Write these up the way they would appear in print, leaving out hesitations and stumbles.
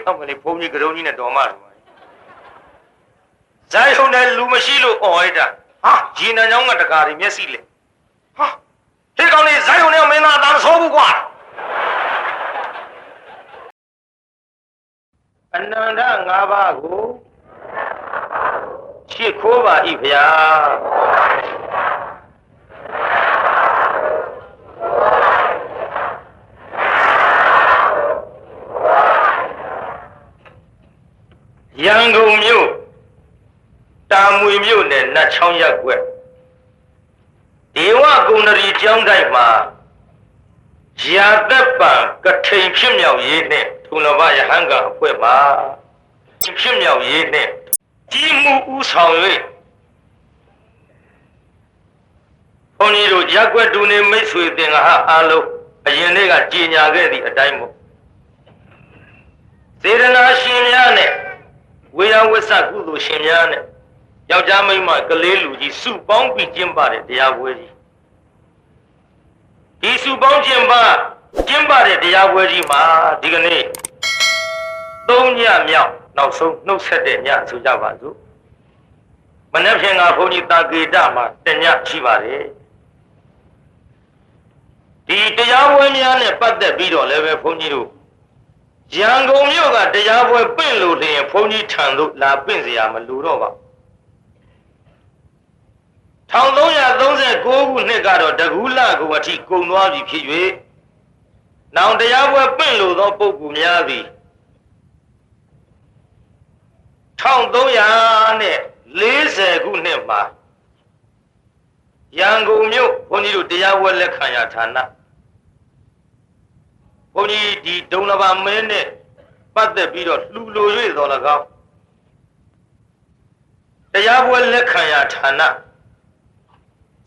အမလေးဘုန်းကြီးကရုံကြီးနဲ့တော်မတော်ဇာယုံနဲ့လူမရှိလို့អော်ရတာဟာရေနံချောင်းကတကားတွေမျက်စိလေဟာဟေးကောင်လေးဇာယုံနဲ့မင်းသားသားမဆိုးဘူးကွာအနန္တ၅ပါးကိုရှစ်ခိုးပါ၏ဗျာရန်ကုန်မြို့တာမွေမြို့နယ်နတ်ချောင်းရပ်ကွက်ဒေဝဂုဏရီကျောင်းတိုက်မှာရာသက်ပံကထိန်ဖြစ်မြောက်ရေးနဲ့ထုံလဘယဟန်ကအဖွဲ့မှာဖြစ်မြောက်ရေးနဲ့ကြီးမှုဥဆောင်၍ဘုန်းကြီးတို့ရပ်ကွက်တူနေမိတ်ဆွေတင်္ဂဟအားလုံးအရင်တည်းကကြီးညာခဲ့သည့်အတိုင်းမို့စေတနာရှင်များနဲ့ဝေယဝစ္စကုသိုလ်ရှင်များနဲ့ယောက်ျားမိန်းမကလေးလူကြီးစုပေါင်းပြီးကျင်းပတဲ့တရားပွဲကြီးဒီစုပေါင်းကျင်းပတဲ့တရားပွဲကြီးမှာဒီကနေ့3ညမြောက်နောက်ဆုံးနှုတ်ဆက်တဲ့ညဆိုကြပါစို့မနေ့ဖြင့်ကဘုန်းကြီးတာကေတမှာတညရှိပါတယ်ဒီတရားပွဲများနဲ့ပတ်သက်ပြီးတော့လည်းပဲဘုန်းကြီးတို့ရန်ကုန်မြို့ကတရားပွဲပင့်လို့လျင်ဘုန်းကြီးထံသို့လာပင့်เสียမလိုတော့ပါ1339ခုနှစ်ကတော့တကူးလကိုအထိကုန်သွားပြီဖြစ်၍နောင်တရားပွဲပင့်လို့သောပုဂ္ဂိုလ်များသည်1340ခုနှစ်မှာရန်ကုန်မြို့ဘုန်းကြီးတို့တရားပွဲလက်ခံရဌာနဘုန်းကြီးဒီဒုံလဘာမင်းနဲ့ပတ်သက်ပြီးတော့လှူလို၍တော်၎င်းတရားပွဲလက်ခံရဌာန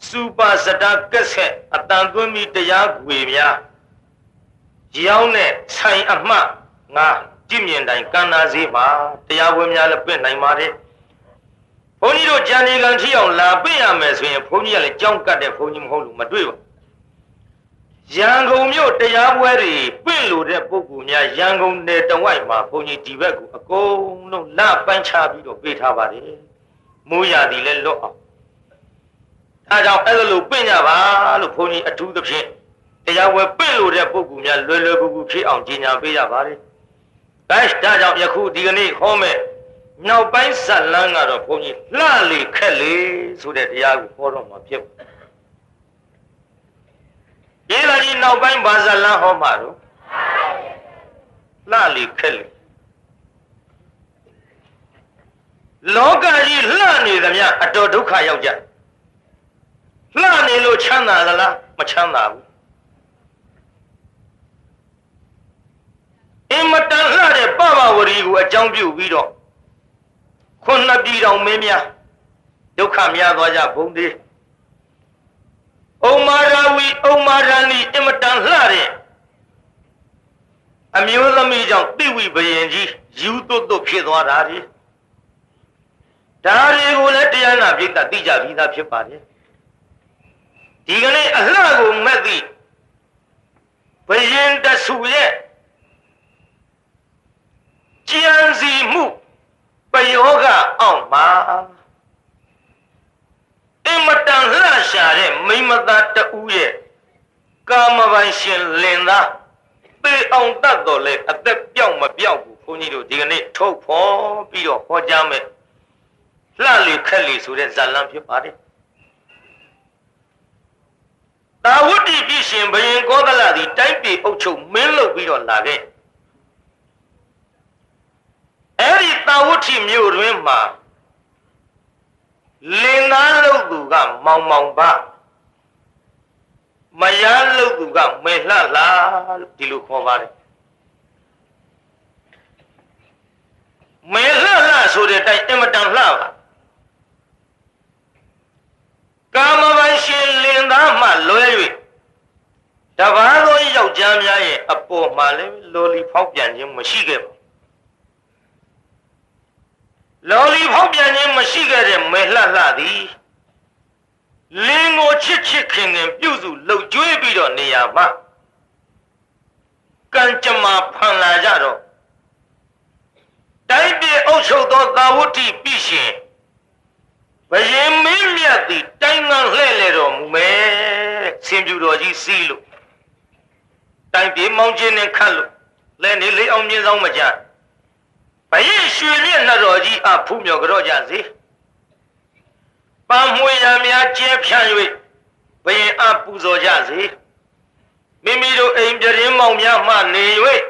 စူပါစတာကက်ဆက်အတန်သွင်းပြီးတရားခွေများရောင်းတဲ့ဆိုင်အမှတ်ငါကြည့်မြင်တိုင်းကန္နာစည်းမှာတရားပွဲများလည်းပြင့်နိုင်ပါတယ်ဘုန်းကြီးတို့ကြံဒီကံထီအောင်လာပြင့်ရမယ်ဆိုရင်ဘုန်းကြီးကလည်းကြောင်းကတ်တဲ့ဘုန်းကြီးမဟုတ်လို့မတွေ့ပါရန်ကုန်မြို့တရားပွဲတွေပြင့်လို့တဲ့ပုဂ္ဂိုလ်များရန်ကုန်နယ်တဝိုက်မှာဘုန်းကြီးဒီဘက်ကိုအကုန်လုံးလပန်းချပြီးတော့ပေးထားပါတယ်မိုးရာသီလည်းလွတ်အောင်အဲကြောင့်အဲ့လိုပြင့်ကြပါလို့ဘုန်းကြီးအထူးသဖြင့်တရားပွဲပြင့်လို့တဲ့ပုဂ္ဂိုလ်များလွယ်လွယ်ကူကူဖြစ်အောင်ကြီးညာပေးကြပါတယ်ဒါကြောင့်ယခုဒီကနေ့ဟောမယ်နောက်ပိုင်းဇတ်လန်းကတော့ဘုန်းကြီးလှလေခက်လေဆိုတဲ့တရားကိုဟောတော့မှာဖြစ်ဒီလာကြီးနောက်ပိုင်းဘာဇတ်လန်းဟောမှာတော့လှလေခက်လေလောကကြီးလှနေသမျှအတော်ဒုက္ခရောက်ကြလှနေလို့ချမ်းသာသလားမချမ်းသာဘူးအင်မတန်လှတဲ့ပပဝရီကိုအကြောင်းပြုပြီးတော့ခုနှစ်ပြည်တော်မင်းများဒုက္ခများသွားကြဘုံသေးဩမာရဝီဩမာရဏီအင်မတန်လှတဲ့အမျိုးသမီးကြောင့်တိဝိဘယင်ကြီးယူသွတ်သွတ်ဖြစ်သွားတာဒီဒါတွေကိုလည်းတရားနာပြိတ္တသိကြပြီးသားဖြစ်ပါတယ်ဒီကနေ့အလှကိုမက်သည့်ဘယင်တဆူရဲ့ကြံစီမှုပယောဂအောက်မှာအင်မတန်လှရှာတဲ့မိမသားတူရဲ့ကာမပိုင်ရှင်လင်သားပေအောင်တတ်တော်လဲအသက်ပြောက်မပြောက်ဘူးဘုန်းကြီးတို့ဒီကနေ့ထုတ်ဖော်ပြီးတော့ဟောကြားမယ်လှလေခက်လေဆိုတဲ့ဇာလံဖြစ်ပါတယ်တာဝတ္တိပြည်ရှင်ဘယင်ကောသလသည်တိုင်းပြည်အုပ်ချုပ်မင်းလုပ်ပြီးတော့လာခဲ့အဲ့ဒီတာဝတ္ထိမြို့တွင်မှာလင်သားလုပ်သူကမောင်မောင်ပါမယားလုပ်သူကမေလှလှလို့ဒီလိုခေါ်ပါတယ်မေလှလှဆိုတဲ့အတိုင်းအင်မတန်လှပါကာမပိုင်ရှင်လင်သားမှလွဲ၍တပါးသောယောက်ျားများရဲ့အပေါ်မှာလည်းလော်လီဖောက်ပြန်ခြင်းမရှိခဲ့ပါလော်လီဖောက်ပြန်ခြင်းမရှိခဲ့တဲ့မေလှလှသည်လင်းကိုချစ်ချစ်ခင်ခင်ပြုစုလှုပ်ကြွေးပြီးတော့နေရာမှာကံကြမ္မာဖန်လာကြတော့ တိုင်းပြည်အုပ်ချုပ်သောသာဝတိပြည်ရှင်ဘယင်မင်းမြတ်သည်တိုင်းငံလှဲ့လေတော်မူမယ်ဆင်ပြူတော်ကြီးစီးလို့တိုင်းပြည်မောင်းခြင်းနဲ့ခတ်လို့လဲနေလေးအောင်မြင်းဆောင်မကြဘယင်ရွှေမြင့်နှတော်ကြီးအဖူးမြော်ကြော့ကြစေပန်းမွေရများကျဲဖြန့်၍ဘယင်အပူဇော်ကြစေမိမိတို့အိမ်ပြတင်းမောင်များမှနေ၍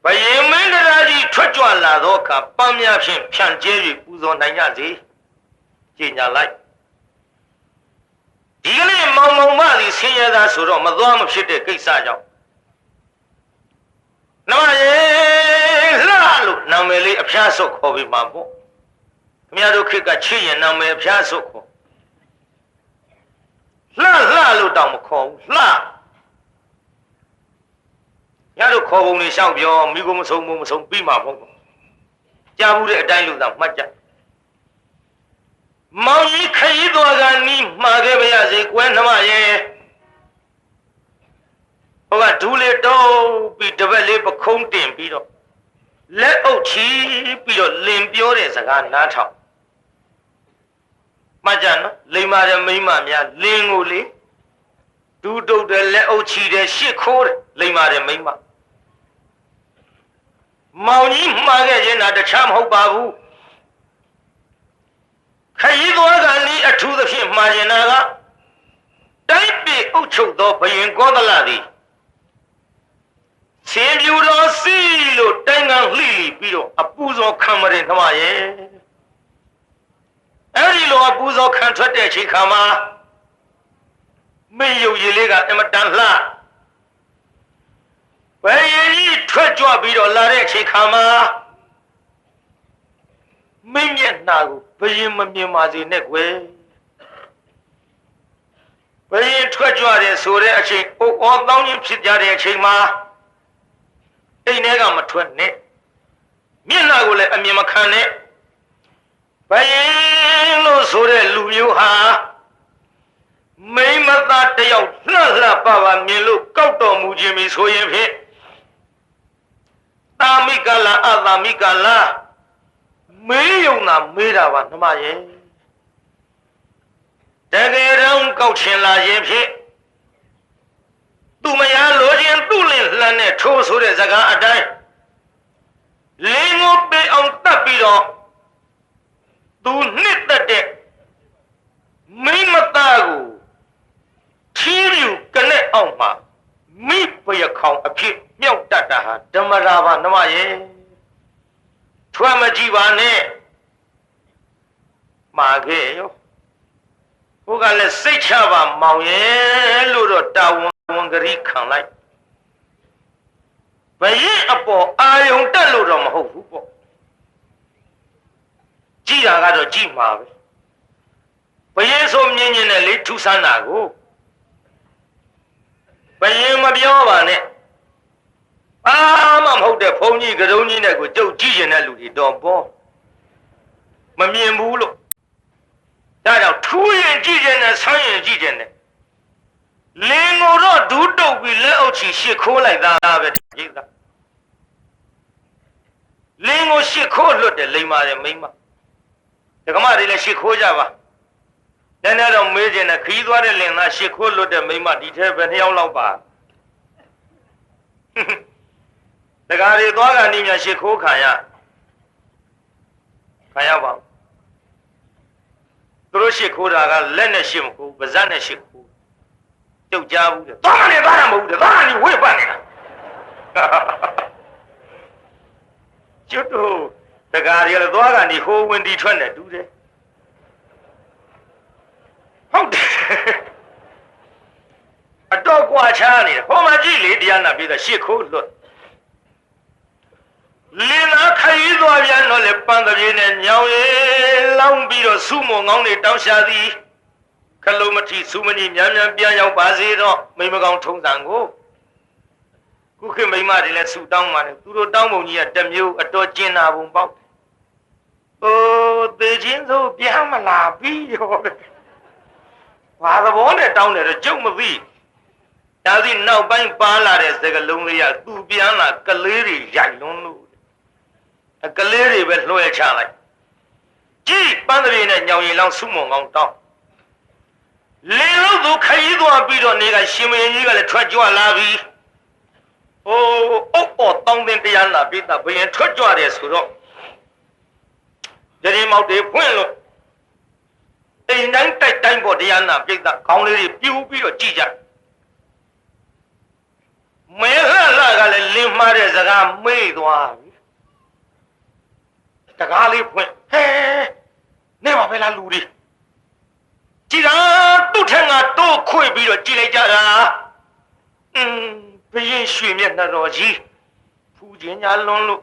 ဘယင်မင်းတရားကြီးထွက်ကြွလာသောအခါပန်းများဖြင့်ဖြန့်ကျဲ၍ပူဇော်နိုင်ကြစေကြေညာလိုက်ဒီကနေ့မောင်မောင်မသည်ဆင်းရဲသားဆိုတော့မသွားမဖြစ်တဲ့ကိစ္စကြောင့်နမရေလှလို့နာမည်လေးအဖျားဆုတ်ခေါ်ပြီးမှာပေါ့ခင်ဗျားတို့ခေတ်ကချစ်ရင်နာမည်အဖျားဆုတ်ခေါ်လှလို့တောင်မခေါ်ဘူးလှညတို့ခေါ်ပုံလေးရှောက်ပြောမိကိုမဆုံးဘူးမဆုံးပြီးမှာပေါ့ကြားဘူးတဲ့အတိုင်းလို့သာမှတ်ကြမောင်ကြီးခရီးသွားကနီးမှာခဲ့ပါရစေကွယ်နှမရဲ့ဟိုကဒူးလေးတုံးပြီးတပတ်လေးပခုံးတင်ပြီးတော့လက်အုပ်ချီပြီးတော့လင်ပြောတဲ့စကားနားထောင်မှတ်ကြနော်လိမ္မာတဲ့မိန်းမများလင်ကိုလေဒူးတုပ်တဲ့လက်အုပ်ချီတဲ့ရှစ်ခိုးတဲ့လိမ္မာတဲ့မိန်းမမောင်ကြီးမှာခဲ့ခြင်းတာတခြားမဟုတ်ပါဘူးခရီးသွားကနီးအထူးသဖြင့်မှာကျင်တာကတိုင်းပြည်အုပ်ချုပ်သောဘယင်ကောသလသည်ဆင်ပြူတော်စီလို့တိုင်းငံလှိပြီးတော့အပူဇော်ခံမရင်နှမရဲ့အဲ့ဒီလိုအပူဇော်ခံထွက်တဲ့အချိန်ခါမှာမေယုတ်ရည်လေးကအမတန်လှဘယ်ရည်ကြီးထွက်ကြွပြီးတော့လာတဲ့အချိန်ခါမှာမင်းမျက်နှာကိုဘယင်မမြင်ပါစေနဲ့ကွယ်ဘယင်ထွက်ကြွတယ်ဆိုတဲ့အချိန်အိုးအောတောင်းချင်းဖြစ်ကြတဲ့အချိန်မှာအိမ်ထဲကမထွက်နဲ့မျက်နှာကိုလည်းအမြင်မခံနဲ့ဘယင်လို့ဆိုတဲ့လူမျိုးဟာမိမသားတယောက်လှပါမြင်လို့ကောက်တော်မူခြင်းပြီဆိုရင်ဖြင့်တာမိကလာအတာမိကလာမေးယုံတာမေးတာပါနှမရဲ့တကယ်တော့ကောက်ချင်လာရင်ဖြင့်သူမယားလိုချင်သူ့လင်လှမ်းနဲ့ထိုးဆိုတဲ့စကားအတိုင်းလင်းကိုပေးအောင်တတ်ပြီးတော့သူနှစ်သက်တဲ့မိမသားကိုချီးယူကနဲ့အောင်မှာမိပရခေါင်အဖြစ်မြောက်တတ်တာဟာဓမ္မရာပါနှမရဲ့ထွက်မကြည့်ပါနဲ့မှာခဲ့ရောဘုကလည်းစိတ်ချပါမောင်ရဲ့လို့တော့တာဝန်ကလေးခံလိုက်ဘရင်အပေါ်အာယုံတက်လို့တော့မဟုတ်ဘူးပေါ့ကြည့်တာကတော့ကြည့်မှာပဲဘရင်ဆိုမြင်မြင်နဲ့လေထူဆန်းတာကိုဘရင်မပြောပါနဲ့အာမမဟုတ်တဲ့ဘုန်းကြီးကတုံးကြီးနဲ့ကိုကြုတ်ကြည့်ရင်တဲ့လူတွေတော့ပေါ်မမြင်ဘူးလို့ဒါကြောင့်ထူးရင်ကြည့်ခြင်းနဲ့ဆန်းရင်ကြည့်ခြင်းနဲ့လင်းကိုတော့ဒူးတုပ်ပြီးလက်အုပ်ချီရှစ်ခိုးလိုက်သားပဲကြီးသားလင်းကိုရှစ်ခိုးလွတ်တယ်လိမ္မာတယ်မိမဒကမတွေလည်းရှစ်ခိုးကြပါနည်းနည်းတော့မေးခြင်းနဲ့ခီးသွားတဲ့လင်းသားရှစ်ခိုးလွတ်တဲ့မိမဒီထဲပဲ2ယောက်လောက်ပါဒကာတွေသွားကနေမြရှစ်ခိုးခံရပါသူတို့ရှစ်ခိုးတာကလက်နဲ့ရှစ်မခိုးပါးစပ်နဲ့ရှစ်ခိုးကျုပ်ကြားဘူးတဲ့သွားကနေသွားတာမဟုတ်ဘူးတဲ့သွားကနေဝေ့ပတ်နေတာကျွတ်တို့ဒကာတွေလည်းသွားကနေဟိုးဝင်ဒီထွက်နေတူတယ်ဟုတ်တယ်အတော့ကွာချားနေတယ်ဟောမကြည့်လေတရားနာပြီးတော့ရှစ်ခိုးလွတ်လင်းလာခရီးသွားပြန်တော့လေပန်းတပြေနဲ့ညောင်ရဲလောင်းပြီးတော့စုမုံကောင်းတွေတောင်းရှာသည်ခလုံးမထီစုမကြီးမြန်မြန်ပြန်ရောက်ပါစေတော့မိမကောင်ထုံးစံကိုခုခေတ်မိမတွေလည်းစုတောင်းပါနဲ့သူတို့တောင်းပုံကြီးကတမျိုးအတော်ကျင်နာပုံပေါက်အိုးသေချင်းစိုးပြန်မလာပြီးရောဘာသဘောနဲ့တောင်းတယ်တော့ကြုံမသိဒါစီနောက်ပိုင်းပါလာတဲ့စကလုံးလေးကသူပြန်လာကလေးတွေရိုက်လွန်းလို့ ကလေးတွေပဲလွှဲချလိုက်ကြည်ပန်းတွေနဲ့ညောင်ရင်လောင်းစုမုံကောင်းတောင်းလင်းလို့သူခရီးသွားပြီးတော့နေကရှင်မင်းကြီးကလည်းထွက်ကြွလာပြီဟိုအုပ်ပေါ်တောင်းတင်တရားလာပြီးသားဘယင်ထွက်ကြွတယ်ဆိုတော့ကြည်မောက်တွေဖွင့်လို့အိမ်တိုင်းတိုက်တိုင်းပေါ်တရားနာပြိတ္တခေါင်းလေးတွေပြူပြီးတော့ကြည်ကြမဲလှကလည်းလင်းမှားတဲ့စကားမေ့သွားပြီတကားလေးဖွင့်ဟဲနေပါပဲလားလူတွေကြည်တာသူ့ထက်ကတိုးခွေပြီးတော့ကြည်လိုက်ကြတာဘရင်ရွှေမျက်နှာတော်ကြီးဖူးခြင်းညာလွန်လို့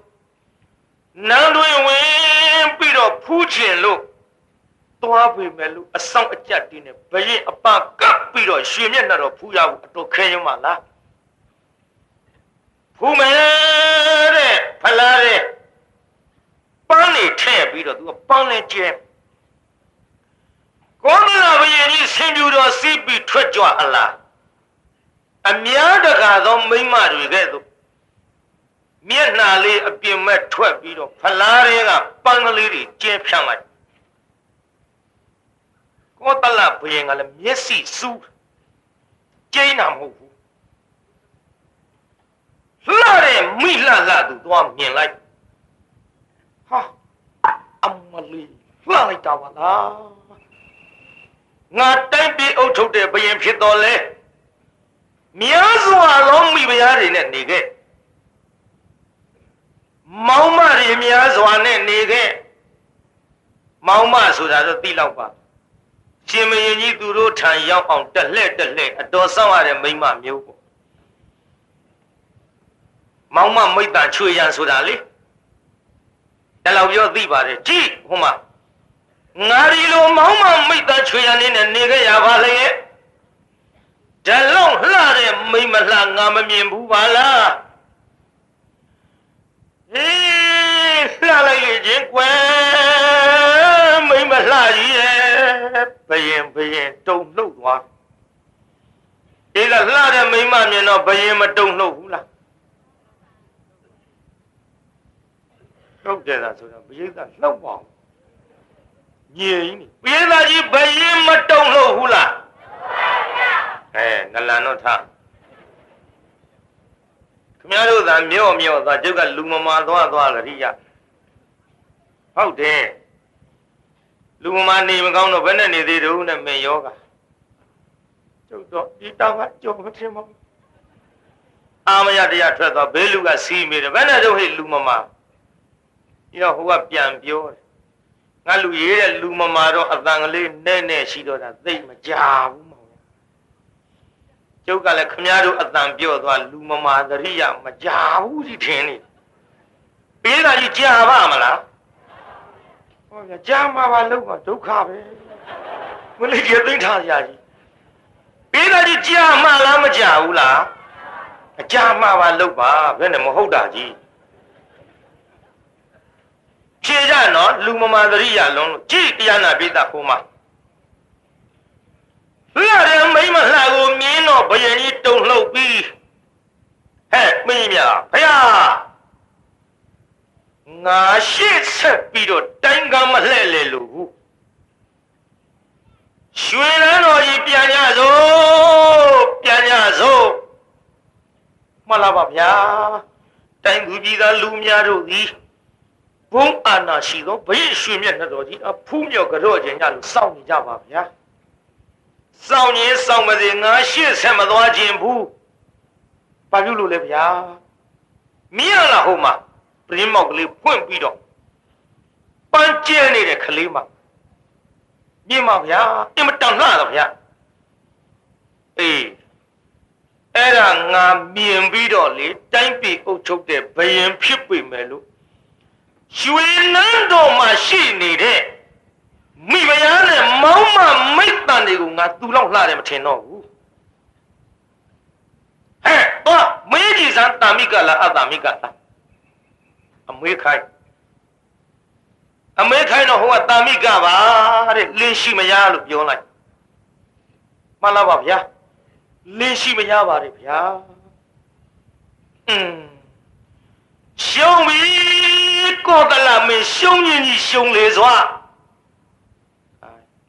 နန်းတွင်ဝင်ပြီးတော့ဖူးခြင်းလို့သွားပေမဲ့လို့အဆောင်အကြက်တင်းနဲ့ဘရင်အပကပ်ပြီးတော့ရွှေမျက်နှာတော်ဖူးရဖို့အတော်ခဲရင်ပါလားဖူးမယ်တဲ့ဖလားတဲ့ပန်းနေထည့်ပြီးတော့သူကပန်းနဲ့ကျဲကောမလာဘရင်ကြီးဆင်ပြူတော်စီးပြီးထွက်ကြွအလားအများတကာသောမိမတွေကဲ့သို့မျက်နှာလေးအပြင်မဲ့ထွက်ပြီးတော့ဖလားတွေကပန်းကလေးတွေကျဲဖြန့်လိုက်ကောတလဘရင်ကလည်းမျက်စိစူးကျိန်းတာမဟုတ်ဘူးလှတဲ့မိလှသူသွားမြင်လိုက်ဟာအမလေးလှလိုက်တာပါလားငါတိုင်းပြည်အုပ်ချုပ်တဲ့ဘရင်ဖြစ်တော်လဲများစွာသောမိဖုရားတွေနဲ့နေခဲ့မောင်မတွေများစွာနဲ့နေခဲ့မောင်မဆိုတာတော့သိလောက်ပါရှင်မင်းကြီးသူတို့ထံရောက်အောင်တက်လှဲ့အတော်ဆောင်ရတဲ့မိမမျိုးပေါ့မောင်မမိတ်တန်ချွေရန်ဆိုတာလေတလောက်ပြောသိပါတယ်ကြည့်ဟိုမှာငါဒီလိုမောင်မမိတ်တန်ချွေရန်လေးနဲ့နေခဲ့ရပါလေဓလုံးလှတဲ့မိမလှငါမမြင်ဘူးပါလားလှလိုက်လေချင်းကွယ်မိမလှကြီးရဲ့ဘယင်တုံလှုပ်သွားဒီကလှတဲ့မိမမြင်တော့ဘယင်မတုံလှုပ်ဘူးလားဟုတ်တယ်လားဆိုတော့ဘယင်ကလှုပ်ပါညင်နေဘယင်သားကြီးဘယင်မတုံလှုပ်ဘူးလားနလန်တော့ထခင်ဗျားတို့သာမြော့သာကျုပ်ကလူမမာသွားကြရိယဟုတ်တယ်လူမမာနေမကောင်းတော့ဘယ်နဲ့နေသေးတုံးနဲ့မင်းယောဂကျုပ်တော့ဒီတောင်ကကြုံမထင်ပါဘူးအာမရတရားထွက်သွားဘေးလူကစီးမိတယ်ဘယ်နဲ့တော့ဟဲ့လူမမာဒီတော့ဟိုကပြန်ပြောတယ်ငါလူရေးတဲ့လူမမာတော့အတန်ကလေးနဲ့ရှိတော့တာသိမကြဘူးကျုပ်ကလည်းခမည်းတော်အတန်ပြောသွားလူမမာသရိယမကြဘူးဒီထင်နေပေးတာကြီးကြာပါမလားဟောဗျာကြာမှာပါလို့ကဒုက္ခပဲမလေးကြီးသိထားရကြီးပေးတာကြီးကြာမှလားမကြာဘူးလားအကြာမှပါလို့ပါဘယ်နဲ့မဟုတ်တာကြီးဖြေကြနော်လူမမာသရိယလုံးလို့ကြည်တရားနာပိသဟိုမှာလှတဲ့မိမလှကိုမြင်းတော့ဘယင်ကြီးတုံလှုပ်ပြီးဟဲ့မင်းမြဖယားငါရှေ့ဆက်ပြီးတော့တိုင်းကမလှဲ့လေလို့ရွှေလန်းတော်ကြီးပြန်ကြစို့မှတ်လားပါဗျာတိုင်းသူပြည်သားလူများတို့သည်ဘုံအာနာရှိသောဘယင်ရွှေမျက်နှာတော်ကြီးအဖူးမြော်ကြော့ခြင်းကြလို့စောင့်နေကြပါဗျာစောင့်ရင်စောင့်မစေငါရှေ့ဆက်မသွားခြင်းဘူးဘာပြုလို့လဲဗျာမင်းရလားဟိုမှာပြင်းမောက်ကလေးဖွင့်ပြီးတော့ပန်းကျဲနေတဲ့ကလေးမှာမြင်ပါဗျာအင်မတန်လှတော့ဗျာအေးအဲ့ဒါငါမြင်ပြီးတော့လေတိုင်းပြည်အုပ်ချုပ်တဲ့ဘယင်ဖြစ်ပေမဲ့လို့ရွှေနန်းတော်မှာရှိနေတဲ့မိဖုရားနဲ့မောင်မမိတ်တန်တွေကိုငါသူ့လောက်လှတယ်မထင်တော့ဘူးဟဲ့တော့မေးကြည့်စမ်းတာမိကလားအတာမိကလားအမေးခိုင်းတော့ဟိုကတာမိကပါတဲ့လင်းရှိမရလို့ပြောလိုက်မှန်လားပါဗျာလင်းရှိမရပါတယ်ဗျာရှုံးပြီ ကောကလမင်းရှုံးရင်ကြီးရှုံးလေစွာ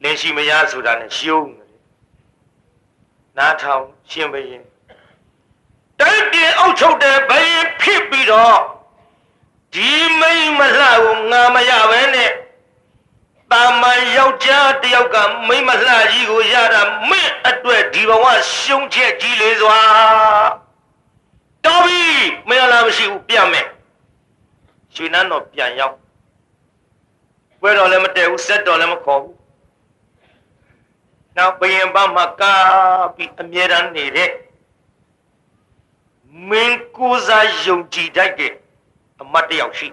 လင်းရှိမရဆိုတာနဲ့ရှုံးတယ်နားထောင်ရှင်းဘရင်တိုက်ပြေအုပ်ချုပ်တဲ့ဘရင်ဖြစ်ပြီးတော့ဒီမိမ့်မလှကိုငါမရပဲနဲ့တာမန်ယောက်ျားတယောက်ကမိမ့်မလှကြီးကိုရတာမင်းအတွက်ဒီဘဝရှုံးချက်ကြီးလေစွာတော်ပြီမင်းလားမရှိဘူးပြမယ်ရွှေနန်းတော်ပြန်ရောက်ပွဲတော်လည်းမတည့်ဘူးဆက်တော်လည်းမခေါ်ဘူးနောက်ဘယင်ဘမှာကားပြီးအမြဲတမ်းနေတဲ့မင်းကိုစားယုံကြည်တတ်တဲ့အမတ်တယောက်ရှိ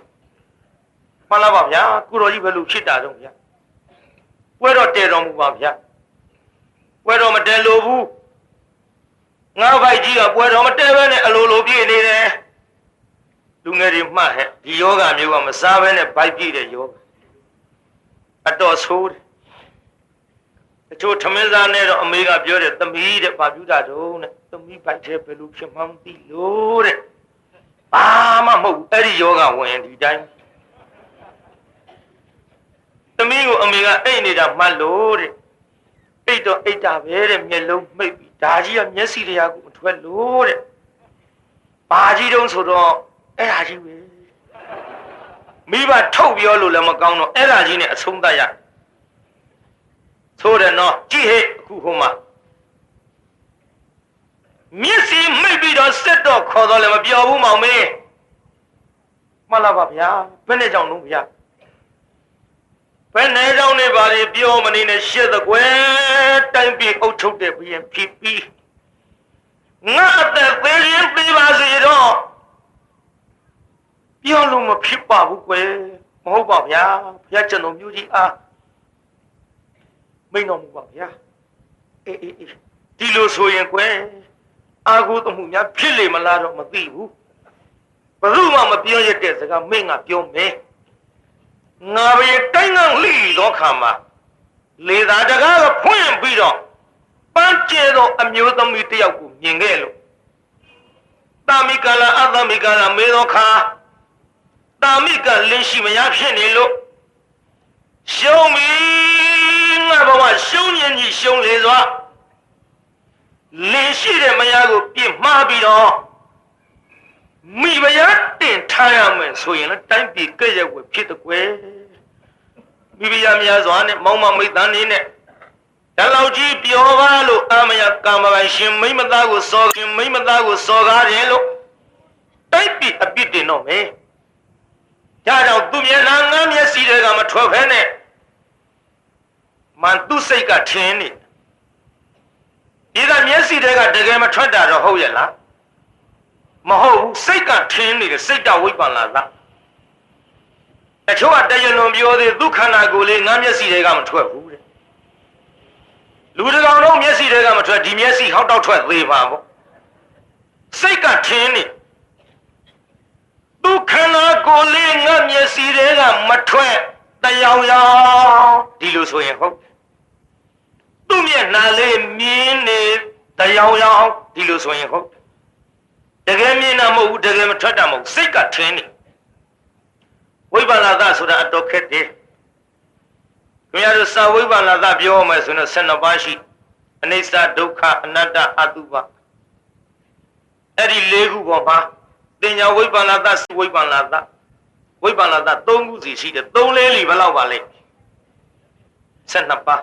မှန်လားပါဗျာကုတော်ကြီးဘယ်လိုဖြစ်တာတော့ဗျာပွဲတော်တည်တော်မူပါဗျာပွဲတော်မတည်လို့ဘူးငါ့ဘိုက်ကြီးကပွဲတော်မတည့်ဘဲနဲ့အလိုလိုပြည့်နေတယ်လူငယ်တွေမှတ်ဟဲ့ဒီယောဂမျိုးကမစားဘဲနဲ့ဘိုက်ပြည့်တဲ့ယောဂအတော်ဆိုးတယ်တချို့ထမင်းစားနဲ့တော့အမေကပြောတယ်သမီးတဲ့ဘာပြုတာတုံးတဲ့သမီးဘိုက်ထဲဘယ်လိုဖြစ်မှန်းသိလို့တဲ့ဘာမှမဟုတ်ဘူးအဲ့ဒီယောဂဝင်ဒီတိုင်းသမီးကိုအမေကအိတ်နေတာမှတ်လို့တဲ့အိတ်တော့အိတ်တာပဲတဲ့မျက်လုံးမှိတ်ပြီးဒါကြီးကမျက်စိတရားကိုမထွက်လို့တဲ့ဘာကြီးတုံးဆိုတော့အဲ့ဒါကြီးပဲမိဘထုတ်ပြောလို့လည်းမကောင်းတော့အဲ့ဒါကြီးနဲ့အဆုံးသတ်ရဆိုတယ်နော်ကြည့်ဟဲ့အခုဟိုမှာမျက်စိမိတ်ပြီးတော့စစ်တော့ခေါ်တော့လည်းမပြောဘူးမောင်မေးမှန်လားပါဗျာဘယ်နဲ့ကြောင့်လုံးဗျာဘယ်နဲ့ကြောင့်နေပါလေပြောမနေနဲ့ရှစ်သကွယ်တိုင်းပြည်အုပ်ချုပ်တဲ့ဘုရင်ဖြစ်ပြီးငါအသက်သေးရင်သေးပါစေတော့ပြောလို့မဖြစ်ပါဘူးကွယ်မဟုတ်ပါဗျာဘုရားကျွန်တော်မျိုးကြီးအားမိန်တော်မူပါဗျာအေးဒီလိုဆိုရင်ကွယ်အာဟုသမှုများဖြစ်လေမလားတော့မသိဘူးဘယ်သူမှမပြောရတဲ့စကားမင်းကပြောမယ်ငါပဲတိုင်းကလှီသောခါမှာလေသာတကားကဖွင့်ပြီးတော့ပန်းကျဲသောအမျိုးသမီးတယောက်ကိုမြင်ခဲ့လို့တာမိကလာအသမိကလာမေသောခါတာမိကလင်းရှိမရဖြစ်နေလို့ရှုံးပြီငါဘဝရှုံးရင်ကြီးရှုံးလေစွာလင်းရှိတဲ့မယားကိုပြစ်မှားပြီးတော့မိမယားတင်ထားရမယ်ဆိုရင်လည်းတိုင်းပြည်ကြက်ရက်ွယ်ဖြစ်တဲ့ကွယ်မိဖုရားများစွာနဲ့မောင်မမိတ်တန်းနေနဲ့ဒါလောက်ကြီးပြောပါလို့အာမယကာမပိုင်ရှင်မိမသားကိုစောခင်မိမသားကိုစောကားတယ်လို့တိုက်ပြီးအပြစ်တင်တော့မယ်ဒါကြောင့်သူမျက်နှာငါးမျက်စိတွေကမထွက်ဖဲနဲ့မန်သူစိတ်ကထင်းနေဒီကမျက်စိတွေကတကယ်မထွက်တာတော့ဟုတ်ရဲ့လားမဟုတ်ဘူးစိတ်ကထင်းနေတယ်စိတ်တဝိပ္ပန္နာသတချို့ကတရလွန်ပြောသေးသူခန္ဓာကိုယ်လေးငါးမျက်စိတွေကမထွက်ဘူးတဲ့လူတကောင်လုံးမျက်စိတွေကမထွက်ဒီမျက်စိဟောက်တောက်ထွက်သေးပါပေါ့စိတ်ကထင်းနေသူခန္ဓာကိုယ်လေးငါးမျက်စိတွေကမထွက်တယောင်ယောင်ဒီလိုဆိုရင်ဟုတ်သူ့မျက်နှာလေးမြင်းနေတယောင်ယောင်ဒီလိုဆိုရင်ဟုတ်တကယ်မြင်တာမဟုတ်ဘူးတကယ်မထွက်တာမဟုတ်စိတ်ကထင်းနေဝိပ္ပန္နသဆိုတာအတော်ခက်တယ်ခင်ဗျားတို့စာဝိပ္ပန္နသပြောမယ်ဆိုတော့12ပါးရှိအနိစ္စဒုက္ခအနတ္တအတုပအဲ့ဒီ၄ခုပေါ်မှာတင်ညာဝိပ္ပန္နသဝိပ္ပန္နသဝိပ္ပန္နသ3ခုစီရှိတယ်3လေးလီဘယ်လောက်ပါလဲ12ပါး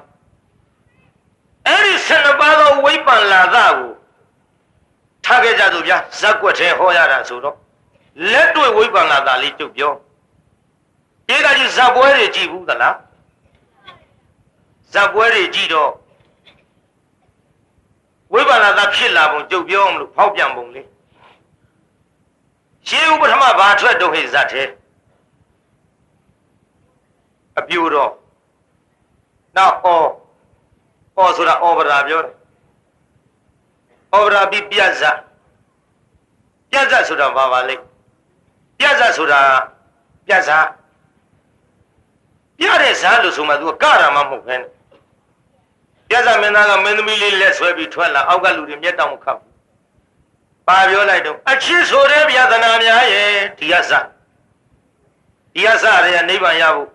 အဲ့ဒီ12ပါးသောဝိပ္ပန္နသကိုထားခဲ့ကြသူဗျာဇက်ွက်ထဲဟောရတာဆိုတော့လက်တွေ့ဝိပ္ပန္နသလေးကျုပ်ပြောဒီကကြီးဇက်ပွဲတွေကြည့်ဘူးသလားဇက်ပွဲတွေကြည့်တော့ဝိပ္ပန္နသဖြစ်လာပုံကျုပ်ပြောမလို့ဖောက်ပြန်ပုံလေးရှင်းဥပထမဘာထွက်တော့ဟိဇတ်ထဲအပြိုတော့နောက်ဩဆိုတာဩပရာပြောတယ်ဩပရာပြီးပြတ်ဇတ်ဆိုတာဘာပါလဲပြတ်ဇတ်ဆိုတာပြတ်ဇတ်ပြတဲ့ဇာတ်လို့ဆိုမှသူကရမှာမဟုတ်ပဲနဲ့ပြတ်ဇတ်မင်းသားကမင်းသမီးလေးလက်ဆွဲပြီးထွက်လာအောက်ကလူတွေမျက်တောင်မခတ်ဘူးပါပြောလိုက်တော့အချစ်ဆိုတဲ့ဗျာဒနာများရဲ့ဒီကဇတ် ဒီအစရနိဗ္ဗာန်ရဖို့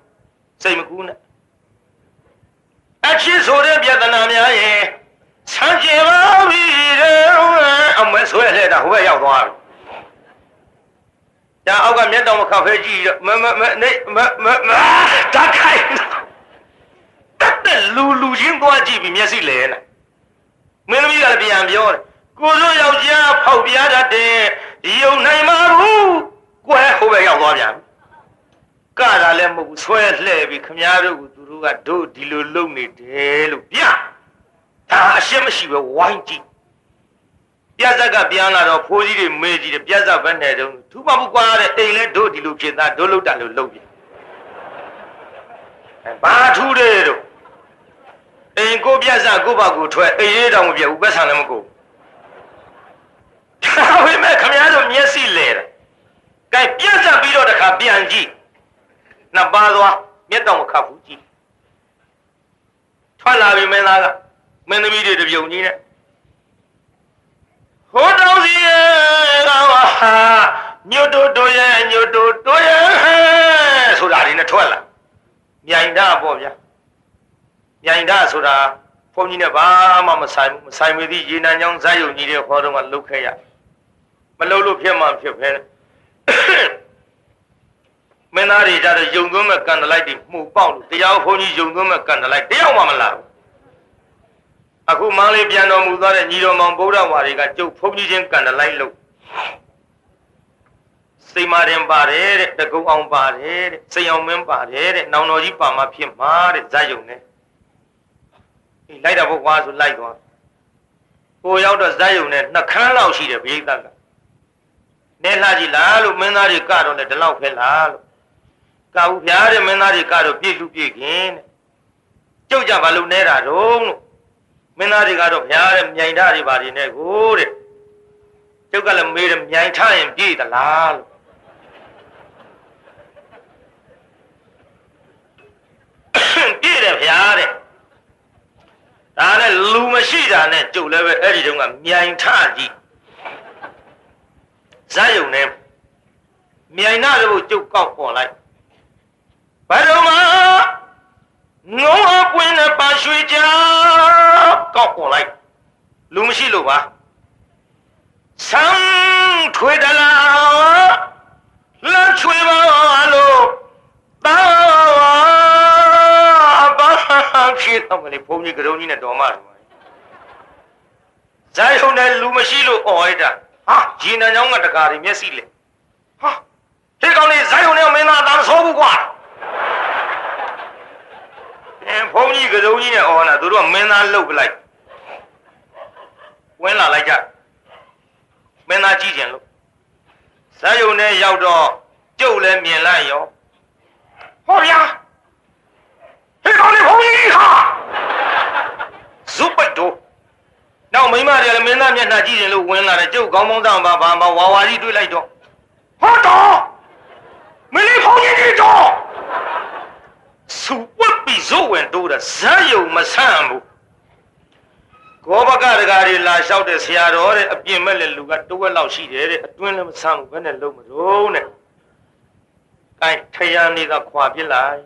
စိတ်မကူးနဲ့အဖြစ်ဆိုတဲ့ပြဿနာများရင်ဆန်းကျင်ပါပြီတဲ့အမဲဆွဲလဲတာဟိုဘက်ရောက်သွားပြီဒါအောက်ကမျက်တောင်မခါဖဲကြည့်တော့ဓာတ်ခိုင်တက်လူချင်းသွားကြည့်ပြီးမျက်စိလဲနေမင်းသမီးကလည်းပြန်ပြောတယ်ကိုစိုးယောက်ျားဖောက်ပြားတတ်တယ်ယုံနိုင်မှာဘူးကွယ်ဟိုဘက်ရောက်သွားပြန်ကတာလည်းမဟုတ်ဘူးဆွဲလှဲ့ပြီးခမားတို့ကသူတို့ကတို့ဒီလိုလုပ်နေတယ်လို့ပြဒါအရှင်းမရှိပဲဝိုင်းကြည့်ပြဇက်ကပြန်လာတော့ဖိုးကြီးတွေမေးကြည့်တယ်ပြဇက်ဘက်နဲ့တုန်းထူပါဘူးကွာတဲ့အိမ်လဲတို့ဒီလိုဖြစ်သားတို့လုပ်တာလို့လုပ်ပြန်ဘာထူးတယ်တို့အိမ်ကိုပြဇက်ကိုပါကိုထွက်အိမ်ရေးတောင်မပြဘူးပတ်ဆံလည်းမကိုဒါပေမဲ့ခမားတို့မျက်စိလဲတယ်ကဲပြဇက်ပြီးတော့တခါပြန်ကြည့်နှစ်ပါးသွားမျက်တောင်မခတ်ဘူးကြည့်ထွက်လာပြီမင်းသားကမင်းသမီးတွေတပြုံကြီးနဲ့ဟိုတောင်စီရဲ့ကောင်ဟာညွတ်တို့ရဲ့ညွတ်တို့ရဲ့ဆိုတာဒီနဲ့ထွက်လာမြိုင်တာပေါ့ဗျာမြိုင်တာဆိုတာဘုန်းကြီးနဲ့ဘာမှမဆိုင်ဘူးမဆိုင်မသိရေနံကြောင့်ဇာတ်ယုံကြီးတွေခေါ်တော့မှလုတ်ခဲ့ရမလုတ်လို့ဖြစ်မှဖြစ်ပဲမင်းသားတွေကြတော့ယုံသွင်းမဲ့ကန်တလိုက်တွေမှုပေါက်လို့တရားဘုန်းကြီးယုံသွင်းမဲ့ကန်တလိုက်တယောက်မှမလာဘူးအခုမန်းလေးပြန်တော်မူသွားတဲ့ညီတော်မောင်ဗုဒ္ဓဝါရီကကျုပ်ဘုန်းကြီးချင်းကန်တလိုက်လို့စိတ်မာရင်ပါတယ်တဲ့တကုံအောင်ပါတယ်တဲ့စိတ်အောင်မင်းပါတယ်တဲ့နောင်တော်ကြီးပါမဖြစ်မှာတဲ့ဇာတ်ယုံနဲ့ဒီလိုက်တာဘုရားဆိုလိုက်သွားကိုရောက်တော့ဇာတ်ယုံနဲ့နှခမ်းလောက်ရှိတယ်ဘိသကနဲလှကြည့်လားလို့မင်းသားတွေကတော့လည်းဒီလောက်ပဲလားလို့ကာဘူးဖျားတဲ့မင်းသားတွေကတော့ပြည့်လူပြည့်ခင်တဲ့ကျုပ်ကြဘာလို့နဲတာတော့လို့မင်းသားတွေကတော့ဖျားတဲ့မြိုင်ဓာတ်တွေဘာတွေနဲ့ကိုတဲ့ကျုပ်ကလည်းမေးတယ်မြိုင်ထရင်ပြည့်သလားလို့ပြည့်တယ်ဖျားတဲ့ဒါနဲ့လူမရှိတာနဲ့ကျုပ်လည်းပဲအဲ့ဒီတုန်းကမြိုင်ထကြည့်ဇာတ်ယုံနဲ့မြိုင်နာတို့ကျုပ်ကောက်ပေါ်လိုက်ဘာလို့မငုံအပွင့်နဲ့ပါရွှေကြကောက်ပေါ်လိုက်လူမရှိလို့ပါဆန်းထွေးတလားလမ်းချွေပါလို့တာဘာဖြစ်တော့မလဲဘုန်းကြီးကရုံးကြီးနဲ့တော်မတယ်ဇာတ်ယုံနဲ့လူမရှိလို့អော်ရတာဟာဂျီနံကြောင်းကတကားတွေမျက်စိလေဟာဟေးကောင်လေးဇိုင်းုံနဲ့မင်းသားအသာမဆိုးဘူးကွာဘုန်းကြီးကစုံကြီးနဲ့အော်လာသူတို့ကမင်းသားလှုပ်ပလိုက်ဝင်လာလိုက်ကြမင်းသားကြည့်ကြလို့ဇာယုံနဲ့ရောက်တော့ကျုပ်လည်းမြင်လိုက်ရောဟောဗျာဟေးကောင်လေးဘုန်းကြီးဟာဇုပိတ်တို့နောက်မိမတွေလည်းမင်းသားမျက်နှာကြည့်ရင်လို့ဝင်လာတယ်ကျုပ်ခေါင်းပေါင်းတောင်ပါဝါဝါကြီးတွေ့လိုက်တော့ဟောတော့မင်းလေးဘုန်းကြီးတော့စူဝတ်ပြီးဇိုးဝင်တိုးတာဇာယုံမဆန့်ဘူးကောဘကတကားတွေလာလျှောက်တဲ့ဆရာတော်တဲ့အပြင်မဲ့လည်းလူကတဝက်လောက်ရှိတယ်တဲ့အတွင်းလည်းမဆန့်ဘူးဘယ်နဲ့လုံးမလို့နဲ့အဲထရန်နေကခွာပြစ်လိုက်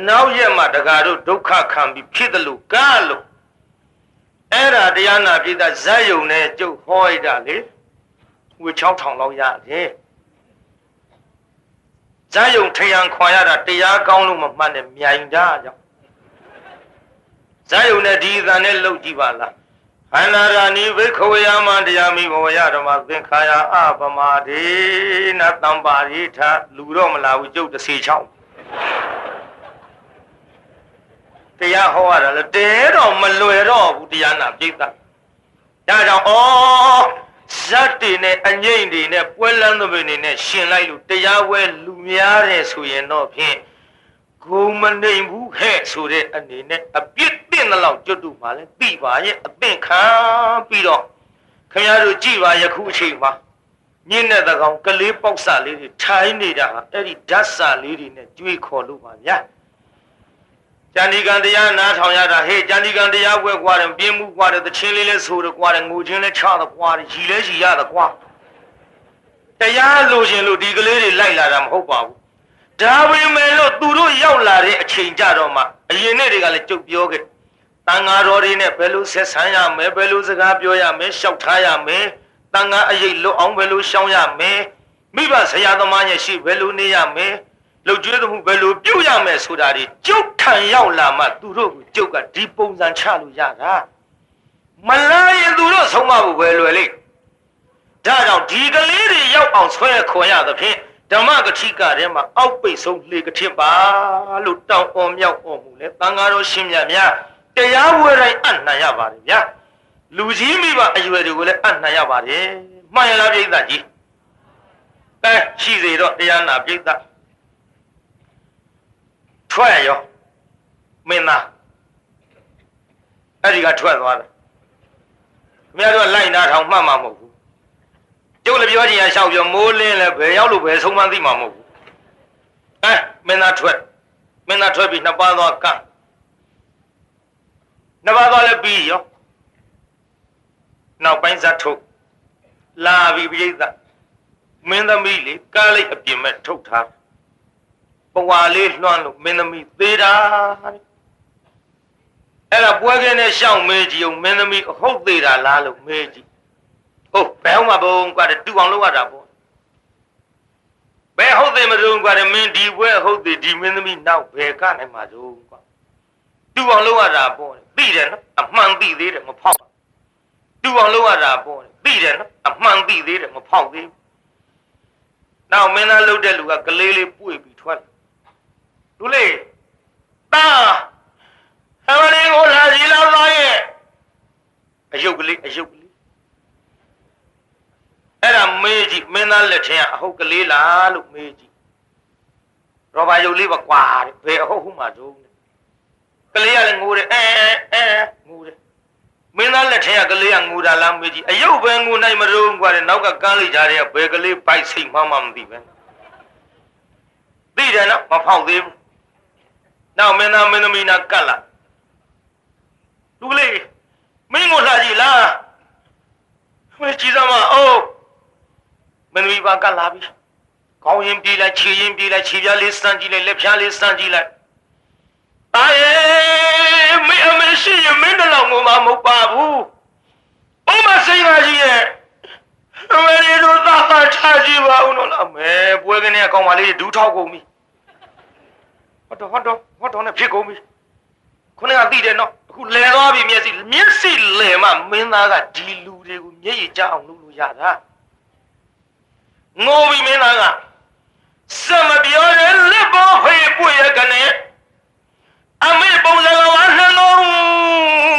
နောက်ရက်မှတကားတို့ဒုက္ခခံပြီးဖြစ်တယ်လို့ကားလို့အဲ့ဒါတရားနာပြည်သားဇာယုံနဲ့ကျုပ်ဟောရတာလေဝေ6000လောက်ရတယ်ဇာယုံထရန်ခွာရတာတရားကောင်းလို့မမှန်နဲ့မြိုင်တာကြောင့်ဇာယုံနဲ့ဒီအတန်နဲ့လှုပ်ကြည့်ပါလားဟန္နာရာနိဘိခဝေယမတရားမိဘဝရဓမ္မသင်္ခါရအပမာဒေနတံပါရိထလူတော့မလာဘူးကျုပ်တစ်စီချောင်းတရားဟောရတာလေတဲတော့မလွယ်တော့ဘူးတရားနာပြိဿဒါကြောင့်ဩဇတ်တွေနဲ့အငိမ့်တွေနဲ့ပွဲလန်းသဘင်တွေနဲ့ရှင်လိုက်လို့တရားဝဲလူများတယ်ဆိုရင်တော့ဖြင့်ဂုံမနေဘူးဟဲ့ဆိုတဲ့အနေနဲ့အပြစ်တင်တဲ့လောက်ကျွတ်တူပါလဲသိပါရဲ့အသင်ခံပြီးတော့ခင်ဗျားတို့ကြည်ပါယခုအချိန်မှာညင်းတဲ့ကောင်ကလေးပေါက်စလေးတွေထိုင်းနေတာဟာအဲ့ဒီဓာတ်စာလေးတွေနဲ့ကြွေးခေါ်လို့ပါဗျာကျန်ဒီကံတရားနားထောင်ရတာဟေးကျန်ဒီကံတရားပွဲကွာတယ်ပြင်းမှုကွာတယ်တချင်းလေးလဲဆိုတယ်ကွာတယ်ငိုချင်းလဲချတယ်ကွာတယ်ရီလဲရီရတယ်ကွာ တရားလိုချင်လို့ဒီကလေးတွေလိုက်လာတာမဟုတ်ပါဘူးဒါပေမဲ့လို့သူတို့ရောက်လာတဲ့အချိန်ကြတော့မှအရင်နေ့တွေကလည်းကြုတ်ပြောခဲ့တန်ဃာတော်တွေနဲ့ဘယ်လိုဆက်ဆံရမယ်ဘယ်လိုစကားပြောရမယ်ရှောက်ထားရမယ်တန်ဃာအရေးလွတ်အောင်ဘယ်လိုရှောင်ရမယ်မိဘဆရာသမားရဲ့ရှိဘယ်လိုနေရမယ်လှုပ်ကြွေးမှုဘယ်လိုပြုတ်ရမယ်ဆိုတာတွေကြုတ်ထံရောက်လာမှသူတို့ကိုကြုတ်ကဒီပုံစံချလို့ရတာမလားရင်သူတို့ဆုံးမဖို့ပဲလွယ်လိမ့်ဒါကြောင့်ဒီကလေးတွေရောက်အောင်ဆွဲခေါ်ရသဖြင့်ဓမ္မကတိကထဲမှာအောက်ပိတ်ဆုံးလေကတိပါလို့တောင်းအော်မြောက်အော်မှုလဲတန်ဃာတော်ရှင်မြတ်များတရားဝဲတိုင်းအနှံ့ရပါတယ်ဗျာလူကြီးမိဘအရွယ်တွေကိုလည်းအနှံ့ရပါတယ်မှန်ရလားပြိဿကြီးရှိစေတော့တရားနာပြိဿထွက်ရောမင်းသားအဲ့ဒီကထွက်သွားတယ်ခင်ဗျားတို့လိုက်နာထောင်မှတ်မှာမဟုတ်ဘူးကျုပ်လည်းပြောချင်ရရှောက်ပြောမိုးလင်းလည်းဘယ်ရောက်လို့ဘယ်ဆုံးမှသိမှာမဟုတ်ဘူးမင်းသားထွက်ပြီးနှစ်ပါးသွားကနှစ်ပါးသွားလည်းပြီးရောနောက်ပိုင်းဇတ်ထုတ်လာပြီးပြိဿမင်းသမီးလေကားလိုက်အပြင်မဲ့ထုတ်ထားပဝါလေးလွှမ်းလို့မင်းသမီးသေးတာအဲ့ဒါပွဲကင်းနဲ့ရှောင်းမေးကြည့်အောင်မင်းသမီးအဟုတ်သေးတာလားလို့မေးကြည့်ဟုတ်ဘယ်မှဘုံကွာတူအောင်လုပ်ရတာပေါ့ဘယ်ဟုတ်သေးမလို့ကွာမင်းဒီပွဲဟုတ်သေးဒီမင်းသမီးနောက်ဘယ်ကနိုင်မှာတော့ကွာတူအောင်လုပ်ရတာပေါ့သိတယ်နော်အမှန်သိသေးတယ်မဖောက်တူအောင်လုပ်ရတာပေါ့သိတယ်နော်အမှန်သိသေးတယ်မဖောက်သေးနောက်မင်းသားလှုပ်တဲ့လူကကလေးလေးပွေပြီးထွက်လူလေးတာအမလေးကိုလာစီလာသားရဲ့အယုတ်ကလေးအဲ့ဒါမေးကြည့်မင်းသားလက်ထင်ကအဟုတ်ကလေးလားလို့မေးကြည့်ရောဘာယုတ်လေးပါကွာတဲ့ဘယ်အဟုတ်ဟုမှတော့ကလေးကလည်းငိုတယ်ငိုတယ်မင်းသားလက်ထင်ကကလေးကငိုတာလားမေးကြည့်အယုတ်ပဲငိုနိုင်မလို့ကွာတဲ့နောက်ကကန်းလိုက်ကြတဲ့ဘယ်ကလေးပိုက်စိတ်မှမသိပဲသိတယ်နော်မဖောက်သေးဘူးနောက်မင်းသားမင်းသမီးနာကတ်လာလူကလေးမင်းကိုလှကြည့်လားမင်းကြည့်စမ်းမအိုးမင်းသမီးပါကတ်လာပြီခေါင်းရင်ပြေးလိုက်ခြေရင်ပြေးလိုက်ခြေပြားလေးစမ်းကြည့်လိုက်လက်ဖြားလေးစမ်းကြည့်လိုက်တာရဲ့မင်းအမရှိရင်မင်းတလောင်ကိုမှမဟုတ်ပါဘူးဥမစိန်ပါကြီးရဲ့အမေတို့သာထားကြည့်ပါဦးနော်လားမဲပွဲကနေအကောင်မလေးဒူးထောက်ကုန်ပြီဟုတ်တော့နဲ့ဖြစ်ကုန်ပြီခုနကသိတယ်နော်အခုလဲသွားပြီမျက်စိလဲမှမင်းသားကဒီလူတွေကိုမျက်ရည်ကျအောင်လုပ်လို့ရတာငိုပြီမင်းသားကစမပြောတဲ့လက်ပေါ်ဖေးပွေရကနေအမေပုံစံကနှလုံး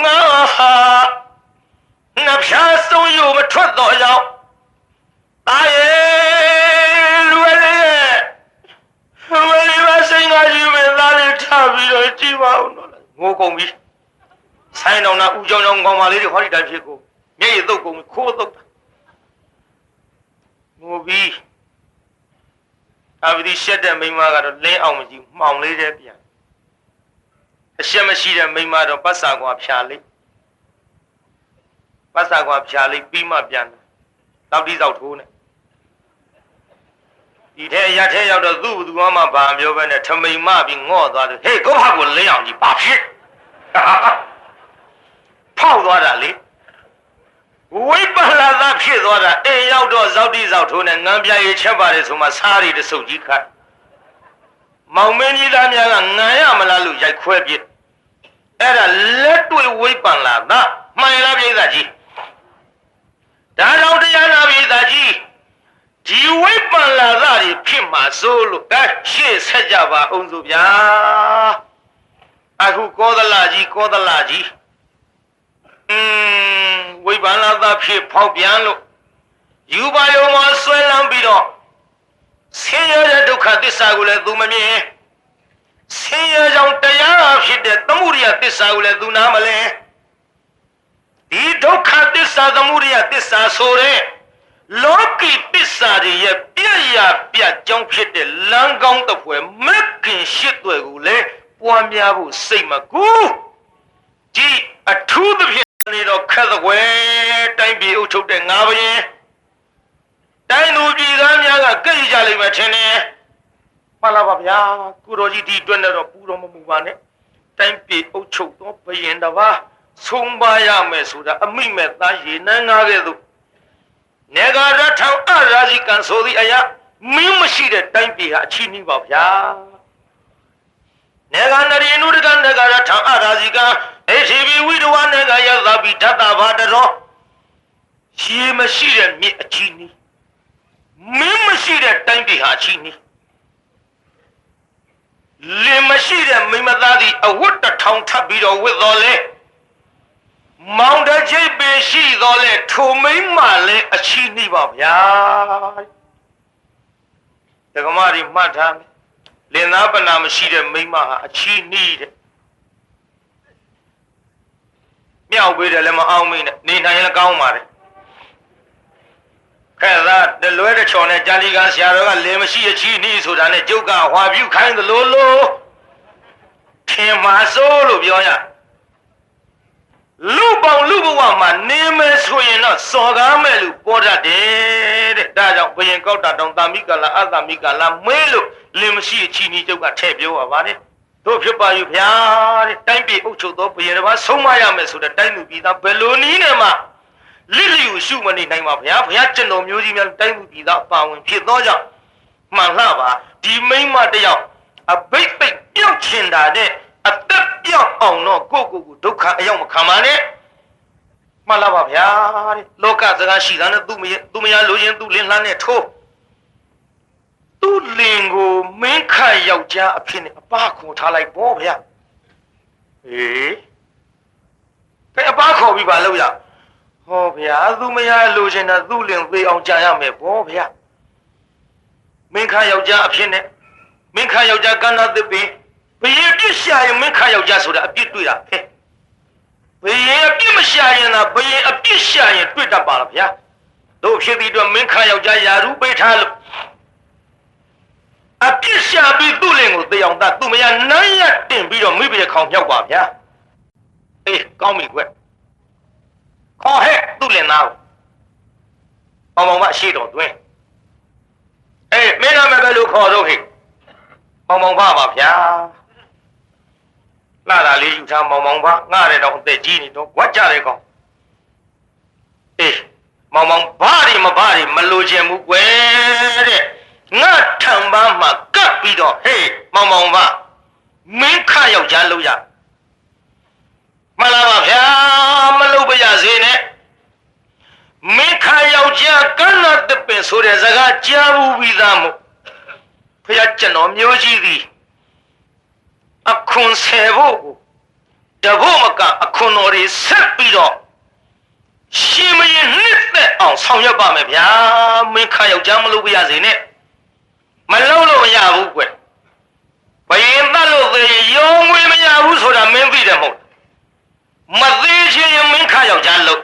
ငါဖြာဆုံးယူမထွက်တော့ကြောင်းတာရဲ့လူလေးဝေလီမစိန်ကကြီးမင်းသားလေးထားပြီးတော့ကြည့်ပါဦးနော်ငိုကုန်ပြီဆိုင်တော်နာဦးကြောင်ကြောင်ကောင်မလေးတွေဟောဒီတိုင်းဖြစ်ကိုမျက်ရည်သုတ်ကုန်ခိုးသုတ်တာငိုပြီးအဘိဓိရှက်တဲ့မိန်းမကတော့လင်းအောင်မကြည့်မှောင်လေးတဲ့ပြန်အရှက်မရှိတဲ့မိန်းမတော့ပတ်စာကွာဖြာလိုက်ပြီးမှပြန်တယ်တောက်တိတောက်ထိုးနေဒီထဲရထဲရောက်တော့သူ့သူမှဘာမျိုးပဲနဲ့ထမိန်မပြီးငေါ့သွားတယ်ဟေးကိုယ့်ဘာကိုလင်းအောင်ကြီးဘာဖြစ်ဖောက်သွားတာလေဝိပ္ပလာသဖြစ်သွားတာအိမ်ရောက်တော့ဇောက်တိဇောက်ထိုးနဲ့ငန်းပြရေးချက်ပါတယ်ဆိုမှစားရီတဆုပ်ကြီးခတ်မောင်မင်းကြီးသားများကငန်ရမလားလို့ရိုက်ခွဲပြစ်အဲ့ဒါလက်တွေ့ဝိပ္ပလာသမှန်လားပြိဿကြီးဒါတော့တရားနာပြိဿကြီးဒီဝိပ္ပလာသတွေဖြစ်မှာစိုးလို့ရှေ့ဆက်ကြပါအောင်စို့ဗျာအခုကောသလကြီးဝိပ္ပလာသဖြစ်ဖောက်ပြန်လို့ယူပါယုံမှာဆွဲလန်းပြီးတော့ဆင်းရဲတဲ့ဒုက္ခသစ္စာကိုလည်းသူမမြင်ဆင်းရဲကြောင့်တရားဖြစ်တဲ့သမုဒိယသစ္စာကိုလည်းသူနားမလဲဒီဒုက္ခသစ္စာသမုဒိယသစ္စာဆိုတဲ့လောကီသစ္စာတွေရဲ့ပြည့်ရပြတ်ကြောင်းဖြစ်တဲ့လမ်းကောင်းတစ်ဖွဲမက်ခင်ရှစ်တွေကိုလည်းပွားများဖို့စိတ်မကူဒီအထူးသဖြင့်နေတော့ခက်သကွယ်တိုင်းပြည်အုပ်ချုပ်တဲ့ငါဘရင် တိုင်းသူပြည်သားများကကြိတ်ကြလိမ့်မယ်ထင်တယ်မှန်လားပါဗျာကုတော်ကြီးဒီအတွက်နဲ့တော့ပူတော်မမူပါနဲ့တိုင်းပြည်အုပ်ချုပ်သောဘယင်တစ်ပါးဆုံးပါရမယ်ဆိုတာအမိမဲ့သားရေနန်းငါးကဲ့သို့နေဂရထောင်အရာဇီကံဆိုသည့်အရာမင်းမရှိတဲ့တိုင်းပြည်ဟာအချီးနှီးပါဗျာနေဂနရီနုဒကနေဂရထောင်အရာဇီကံအေသီဘီဝိဒဝနေဂယသဗိဓတ္တဘာတရောရှိမရှိတဲ့မြစ်အချီးနှီးမင်းမရှိတဲ့တိုင်းပြည်ဟာအချီးနှီးလင်မရှိတဲ့မိမသားသည်အဝတ်တစ်ထောင်ထပ်ပြီးတော့ဝတ်တော်လဲမောင်တချိတ်ပင်ရှိတော်လဲထိုမိမလည်းအချီးနှီးပါဗျာဒကမတွေမှတ်ထားမယ်လင်သားပနာမရှိတဲ့မိမဟာအချီးနှီးတဲ့မြောက်ပေးတယ်လည်းမအောင်မင်းနဲ့နေနိုင်လည်းကောင်းပါတယ်ခဲသားတလွဲတချော်နဲ့ကြာလီကဆရာတော်ကလင်မရှိအချီးနှီးဆိုတာနဲ့ကျုပ်ကဟွာပြုခိုင်းသလိုလိုထင်မှာစိုးလို့ပြောရလူပေါင်းလူဘဝမှာနေမယ်ဆိုရင်တော့စော်ကားမဲ့လူပေါ်တတ်တယ်တဲ့ဒါကြောင့်ဘယင်ကောက်တာတောင်တာမိကလာအတာမိကလာမဲလို့လင်မရှိအချီးနှီးကျုပ်ကထည့်ပြောပါပါတယ်တို့ဖြစ်ပါယူဗျာတဲ့တိုင်းပြည်အုပ်ချုပ်သောဘယင်တစ်ပါးဆုံးမရမယ်ဆိုတဲ့တိုင်းလူပြည်သားဘယ်လိုနည်းနဲ့မှလိလျူရှုမနေနိုင်ပါဗျာဘုရားကျွန်တော်မျိုးကြီးများတိုင်းလူပြည်သားပါဝင်ဖြစ်သောကြောင့်မှန်လားပါဒီမိမတယောက်အဘိတ်ပိတ်ပြောက်ချင်တာတဲ့အသက်ပြောက်အောင်တော့ကိုဒုက္ခအရောက်မခံပါနဲ့မှန်လားပါဗျာတဲ့လောကစကားရှိတာနဲ့သူမရလိုချင်သူလင်းလှမ်းနဲ့ထိုးသူလင်ကိုမင်းခတ်ယောက်ျားအဖြစ်နဲ့အပခေါ်ထားလိုက်ပေါ့ဗျာကဲအပခေါ်ပြီးပါလို့ရဟောဗျာသူမရလိုချင်တာသူလင်သေးအောင်ကြာရမယ်ပေါ့ဗျာမင်းခတ်ယောက်ျားအဖြစ်နဲ့မင်းခတ်ယောက်ျားကန္နာသစ်ပင်ဘယင်ပြစ်ရှာရင်မင်းခတ်ယောက်ျားဆိုတာအပြစ်တွေ့တာဟဲ့ဘယင်အပြစ်မရှာရင်သာဘယင်အပြစ်ရှာရင်တွေ့တတ်ပါလားဗျာတို့ဖြစ်ပြီးတော့မင်းခတ်ယောက်ျားယာရုပေးထားလို့အပြစ်ရှာပြီးသူ့လင်ကိုသေအောင်သားသူမရနန်းရတင်ပြီးတော့မိဘခေါင်မြောက်ပါဗျာအေးကောင်းပြီကွခေါ်ဟဲ့သူ့လင်သားကိုမောင်မရှိတော်တွင်းအေးမင်းနာမည်ပဲလို့ခေါ်တော့ဟဲ့မောင်ပါဗျာလာတာလေးယူထားမောင်ပါငါတဲ့တော့အသက်ကြီးနေတော့ဝတ်ကြတယ်ကောင်အေးမောင်ဘာတွေမလိုချင်ဘူးကွယ်တဲ့ငါထံပါမှာကပ်ပြီးတော့ဟေးမောင်ပါမင်းခယောက်ျားလို့ရမလားပါဗျာမလုပ်ပါရစေနဲ့မင်းခယောက်ျားကန်းနာတပင်ဆိုတဲ့စကားကြားဘူးပြီးသားမို့ဖះကျွန်တော်မျိုးကြီးသည်အခွန်ဆယ်ဖို့ကိုတဖို့မကအခွန်တော်တွေဆက်ပြီးတော့ရှင်မင်းနှစ်သက်အောင်ဆောင်ရွက်ပါမယ်ဗျာမင်းခယောက်ျားမလုပ်ပါရစေနဲ့မလုံးလို့မရဘူးကွဘယင်သက်လို့သေရောငွေမရဘူးဆိုတာမင်းသိတယ်မဟုတ်မသေးခြင်းရင်မင်းခယောက်ျားလို့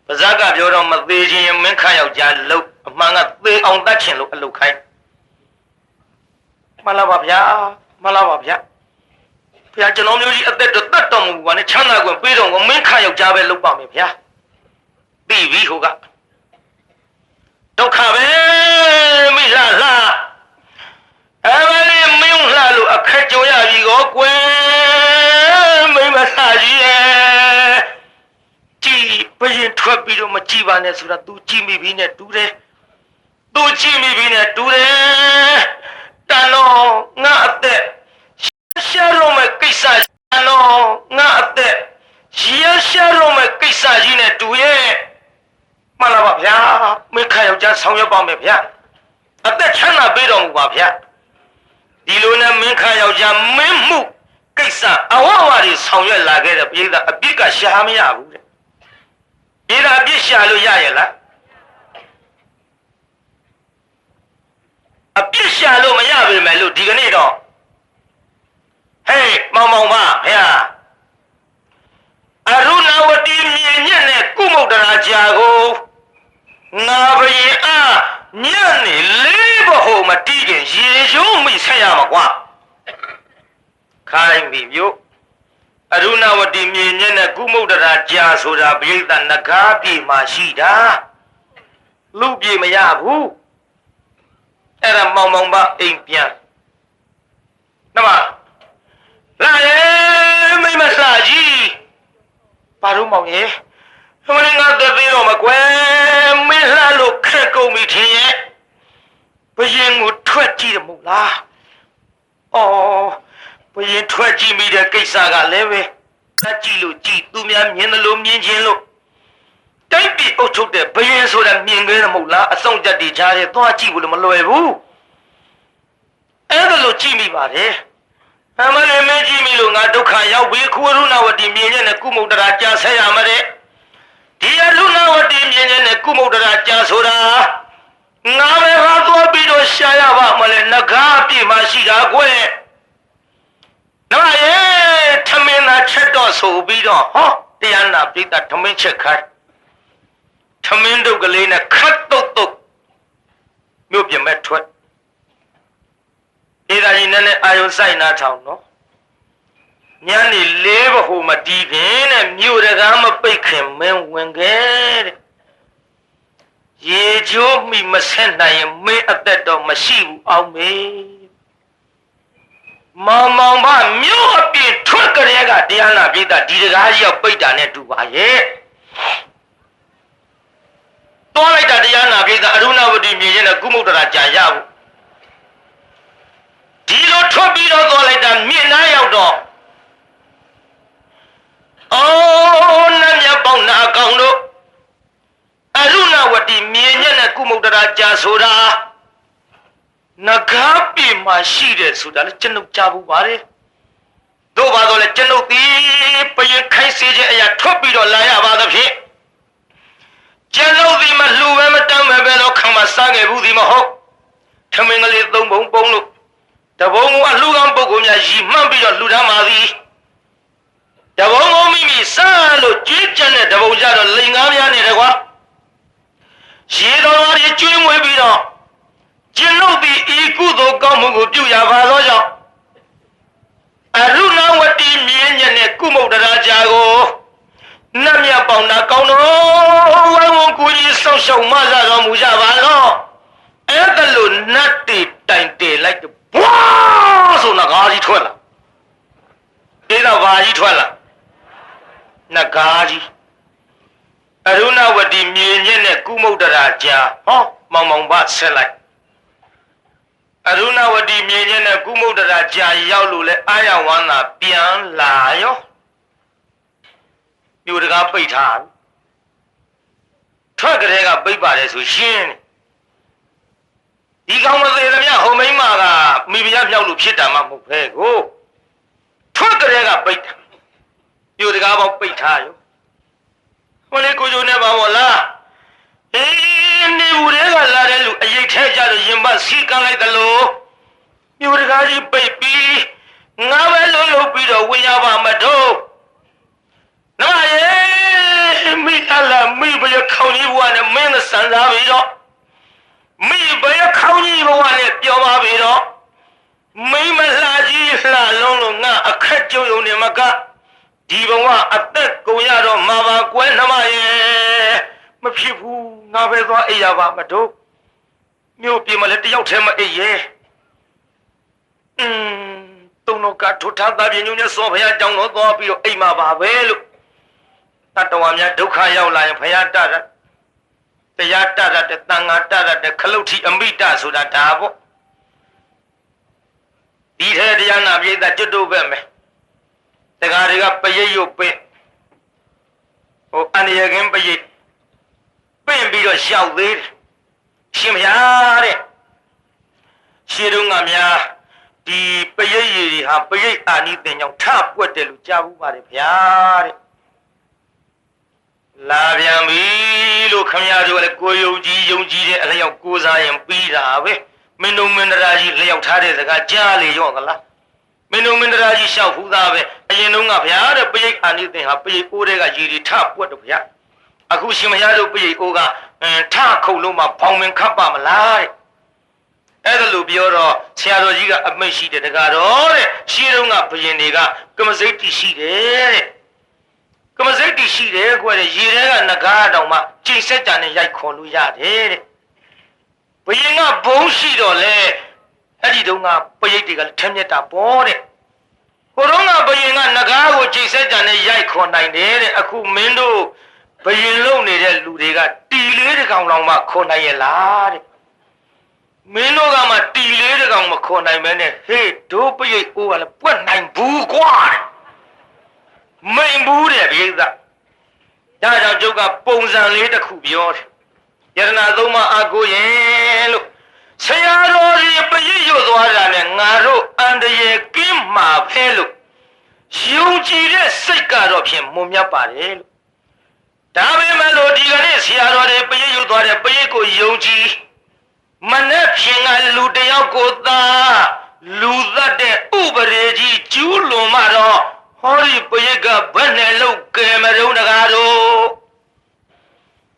ပါဇက်ကပြောတော့မသေးခြင်းရင်မင်းခယောက်ျားလို့အမှန်ကသေအောင်တတ်ချင်လို့အလုပ်ခိုင်းမှန်လားပါဗျာဘုရားကျွန်တော်မျိုးကြီးအသက်တော့တတ်တော်မူပါနဲ့ချမ်းသာခွင့်ပေးတော်ကိုမင်းခယောက်ျားပဲလုပ်ပါမယ်ဗျာသိပြီဟိုကဒုက္ခပဲမိလားအဲ့မလေးမင်းလှလို့အခက်ကြုံရပြီကောကွယ်မိမသားကြီးရဲ့ကြည်ဘရင်ထွက်ပြီးတော့မကြည့်ပါနဲ့ဆိုတာ तू ကြည့်မိပြီနဲ့တူတယ် तू ကြည့်မိပြီနဲ့တူတယ်တန်တော့ငါအသက်ရှာလို့မဲ့ကိစ္စတန်တော့ငါအသက်ရှာလို့မဲ့ကိစ္စကြီးနဲ့တူရဲ့မှန်လားပါဗျာမင်းခယောက်ျားဆောင်ရွက်ပါမယ်ဗျာအသက်ချမ်းသာပေးတော်မူပါဗျာဒီလိုနဲ့မင်းခယောက်ျားမင်းမှုကိစ္စအဝဝတွေဆောင်ရွက်လာခဲ့တဲ့ပြည်သားအပြစ်ကရှာမရဘူးတဲ့ပြည်သားအပြစ်ရှာလို့ရရဲ့လားအပြစ်ရှာလို့မရပေမဲ့လို့ဒီကနေ့တော့ဟေးမောင်ပါဗျာအရုဏဝတီမြေညက်နဲ့ကုမုဒ္ဒရာကြာကိုငါဘယင်အားညနေလေးဘဟုမတီးခင်ရေရုံးမိဆက်ရမှာကွာခိုင်းပြီမြို့အရုဏဝတီမြေညက်နဲ့ကုမုဒ္ဒရာကြာဆိုတာပြိဿနဂါးပြည်မှာရှိတာ လူပြေမရဘူးအဲ့ဒါမောင်မောင်ပါအိမ်ပြန်နမလာရဲမိမစာကြီးဘာလို့မောင်ရဲ့မင်းငါတသေးတော့မကွယ်မင်းလှလို့ခက်ကုန်ပြီထင်ရဲ့ဘယင်ကိုထွက်ကြည့်တယ်မို့လားအော်ဘယင်ထွက်ကြည့်မိတဲ့ကိစ္စကလည်းပဲတက်ကြည့်လို့ကြည့်သူများမြင်တယ်လို့မြင်ချင်းလို့တိုင်းပြည်အုပ်ချုပ်တဲ့ဘယင်ဆိုတာမြင်ခဲ့တယ်မို့လားအဆောင်ချက်တွေကြားတယ်သွားကြည့်လို့မလွယ်ဘူးအဲ့ဒါလို့ကြည့်မိပါတယ်အမလေးမင်းကြည့်မိလို့ငါဒုက္ခရောက်ပြီခုရုဏဝတီမြင်ရတဲ့ကုမုဒ္ဒရာကြာဆက်ရမှာတဲ့ဒီအရုဏဝတီမြင်ရတဲ့ကုမုဒ္ဒရာကြာဆိုတာငါပဲဟာသွားပြီးတော့ရှာရပါမလဲငကားပြေမှရှိတာကွယ်နော်ရေထမင်းသာချက်တော့ဆိုပြီးတော့ဟောတရားနာပိဋကထမင်းချက်ခိုင်းထမင်းတုပ်ကလေးနဲ့ခတ်တုတ်တုတ်မြို့ပြင်မဲ့ထွက်ဒီကကြီးနဲ့အာယုစိုက်နာထောင်နော်ညနေ၄ဘဟုမတီးခင်တဲ့မြို့တကားမပိတ်ခင်မင်းဝင်ခဲ့တဲ့ရေချိုးမိမဆက်နိုင်ရင်မင်းအသက်တော့မရှိဘူးအောင်မေမောင်မောင်မမြို့အပြင်ထွက်ကြတဲ့ကတရားနာပိဋကဒီတကားကြီးရောက်ပိတ်တာနဲ့တူပါရဲ့တောလိုက်တာတရားနာပိဋကအရုဏဝတီမြင်ရင်ကုမုဒ္ဒရာကြာရဘူးဒီလိုထွက်ပြီးတော့သွားလိုက်တာမြင့်နှားရောက်တော့အော်နတ်မြတ်ပေါင်းနာကောင်တို့အရုဏဝတီမြင်ညက်နဲ့ကုမုဒ္ဒရာကြာဆိုတာနဂါပြေမှာရှိတယ်ဆိုတာလည်းကျွန်ုပ်ကြားဘူးပါတယ်တို့ပါတော့လေကျွန်ုပ်ဒီပရင်ခိုင်းစေခြင်းအရာထွက်ပြီးတော့လာရပါသဖြင့်ကျွန်ုပ်ဒီမှာလှူပဲမတမ်းပဲတော့ခံမစားခဲ့ဘူးဒီမဟုတ်ထမင်းကလေး၃ပုံပုံလို့တဘုံကအလှူကောင်းပုဂ္ဂိုလ်များရည်မှန်းပြီးတော့လှူထားပါသည်တဘုံကိုမိမိစားလို့ကြွေးကြံတဲ့တဘုံကြတော့လိန်ကားများနေတယ်ကွာရေတော်တော်ကြီးကျွေးမွေးပြီးတော့ကျွန်ုပ်ဒီဤကုသိုလ်ကောင်းမှုကိုပြုရပါသောကြောင့်အရုဏဝတီမြင်းညက်နဲ့ကုမုဒ္ဒရာကြာကိုနတ်မြတ်ပေါင်းနာကောင်းတော်ဝိုင်းဝန်းကူကြီးဆောက်ရှောက်မဆတော်မူကြပါတော့အဲ့ဒါလို့နတ်တီတိုင်တေလိုက်တော့ဘွားဆိုနဂါးကြီးထွက်လာဒီတော့ဘာကြီးထွက်လာနဂါးကြီးအရုဏဝတီမြင်းညက်နဲ့ကုမုဒ္ဒရာကြာဟောမောင်မောင်ဘဆက်လိုက်အရုဏဝတီမြင်းညက်နဲ့ကုမုဒ္ဒရာကြာရောက်လို့လဲအာရဝန္တာပြန်လာရောမြို့တကားပိတ်ထားထွက်ကြတဲ့ကပိတ်ပါတယ်ဆိုရှင်းဒီကောင်မသေးသမျှဟိုမိန်းမကမိဖုရားမြောက်လို့ဖြစ်တာမှမဟုတ်ပဲကိုထွက်ကြတဲ့ကပိတ်တာမြို့တကားပေါင်းပိတ်ထားရောဟိုလေကိုကျိုးနေပါဘောလားအေးနေဦးတွေကလာတဲ့လူအရေးထဲကြလို့ရင်မစီကန်းလိုက်တယ်လို့မြို့တကားကြီးပိတ်ပြီးငါပဲလို့ပြီးတော့ဝင်ရပါမတော့နော်ရေမိလာမိဘရခေါင်းကြီးဘဝနဲ့မင်းနဲ့ဆန်စားပြီးတော့မိဘရခေါင်းကြီးဘဝနဲ့ပြောပါပြီးတော့မိမလှကြီးလှလုံးလို့ငါအခက်ကြုံုံနေမကဒီဘဝအသက်ကုန်ရတော့မှာပါကွယ်နှမရဲ့မဖြစ်ဘူးငါပဲသွားအိပ်ရပါမတော့မြို့ပြင်မှာလည်းတယောက်တည်းမအိပ်ရဲ့တုံတော့ကထွတ်ထားသားပြင်းညုံနဲ့စောဖယားကြောင်းတော့သွားပြီးတော့အိမ်မှာပါပဲလို့တတဝါများဒုက္ခရောက်လာရင်ဖယားတရတရားတရတဲ့တန်ဃာတရတဲ့ခလုတ်ထီအမိတဆိုတာဒါပေါ့ဒီထဲတရားနာပြိဿကျွတ်တို့ပဲမယ်တက္ကရာတွေကပရိတ်ရုပ်ပင့်ဟိုအန္တရာယ်ကင်းပရိတ်ပင့်ပြီးတော့ရှောက်သေးတယ်ရှင်ဗျာတဲ့ရှင်းတော့ငါများဒီပရိတ်ရည်တွေဟာပရိတ်အာနိသင်ကြောင့်ထပွက်တယ်လို့ကြားဘူးပါတယ်ဗျာတဲ့လာပြန်ပြီလို့ခမရတို့လည်းကိုယုံကြည်တဲ့အလျောက်ကိုးစားရင်ပြီးတာပဲမင်းတို့မင်းတရားကြီးလျောက်ထားတဲ့စကားကြားလေရော့သလားမင်းတို့မင်းတရားကြီးရှောက်ဖူးသားပဲအရင်တုန်းကဗျာတဲ့ပရိတ်အာနိသင်ဟာပရိတ်အိုးတွေကရည်တွေထပွက်တော့ဗျာအခုရှင်မရတို့ပရိတ်အိုးကထခုံလုံးမှာဘောင်မင်ခတ်ပါမလားတဲ့အဲ့ဒါလို့ပြောတော့ဆရာတော်ကြီးကအမိတ်ရှိတယ်တကားတော့တဲ့ရှင်းတော့ကဘုရင်တွေကကမစိတ်တိရှိတယ်တဲ့ ကမစိတ်တီရှိတယ်ကွတဲ့ရေထဲကငကားတောင်မှချိန်ဆက်ကြနဲ့ရိုက်ခေါ်လို့ရတယ်တဲ့ဘယင်ကဘုံရှိတော့လေအဲ့ဒီတုန်းကပရိတ်တွေကထက်မြက်တာပေါ့တဲ့ဟိုတုန်းကဘယင်ကငကားကိုချိန်ဆက်ကြနဲ့ရိုက်ခေါ်နိုင်တယ်တဲ့အခုမင်းတို့ဘယင်လုံနေတဲ့လူတွေကတီလေးတစ်ကောင်လောက်မှခေါ်နိုင်ရလားတဲ့မင်းတို့ကမှတီလေးတစ်ကောင်မခေါ်နိုင်မဲနဲ့ဟေးဒိုးပရိတ်အိုးကလည်းပွက်နိုင်ဘူးကွာတဲ့မိန်ဘူးတဲ့ဗျိသဒါကြောင့်ကျုပ်ကပုံစံလေးတစ်ခုပြောတယ်ယရနာသုံးပါးအကိုရင်လို့ဆရာတော်ကြီးပရိတ်ရွတ်သွားတာနဲ့ငါတို့အန္တရာယ်ကင်းမှာဖဲလို့ယုံကြည်တဲ့စိတ်ကတော့ဖြင့်မွန်မြတ်ပါတယ်လို့ဒါပေမဲ့လို့ဒီကနေ့ဆရာတော်တွေပရိတ်ရွတ်သွားတဲ့ပရိတ်ကိုယုံကြည်မနဲ့ဖြင်ကလူတယောက်ကိုသာလူသတ်တဲ့ဥပဒေကြီးကျူးလွန်မှတော့ဟောဒီပရိတ်ကဘယ်နဲ့လို့ကဲမရုံးတကားတို့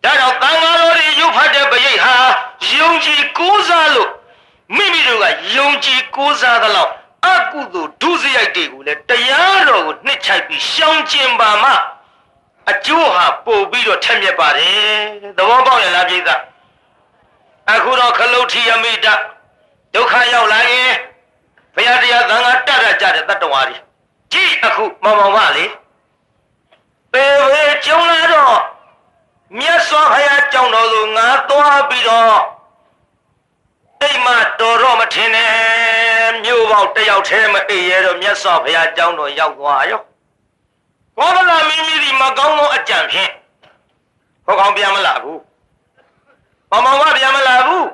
ဒါတော့သံဃာတော်တွေရုပ်ဖတ်တဲ့ပရိတ်ဟာယုံကြည်ကိုးစားလို့မိမိတို့ကယုံကြည်ကိုးစားသလောက်အကုသိုလ်ဒုစရိုက်တွေကိုလည်းတရားတော်ကိုနှစ်ချိုက်ပြီးရှောင်ကျင်ပါမှအကျိုးဟာပို့ပြီးတော့ထက်မြက်ပါတယ်သဘောပေါက်ရလားပြိဿအခုတော့ခလုတ်ထီယမိတဒုက္ခရောက်လာရင်ဘုရားတရားသံဃာတတ်ရကြတဲ့တတ္တဝါတွေကြည့်အခုမောင်မောင်မလေးပေဝေကျုံလာတော့မြတ်စွာဘုရားကြောင့်တော်သူငါသွားပြီးတော့အိမ်မှာတော်တော့မထင်နဲ့မြို့ပေါက်တယောက်တည်းမအိပ်ရတော့မြတ်စွာဘုရားကြောင့်တော်ရောက်သွားရောဘောဗလာမင်းကြီးဒီမကောင်းသောအကြံဖြင့်ဟောကောင်းပြန်မလာဘူးမောင်မောင်ကပြန်မလာဘူး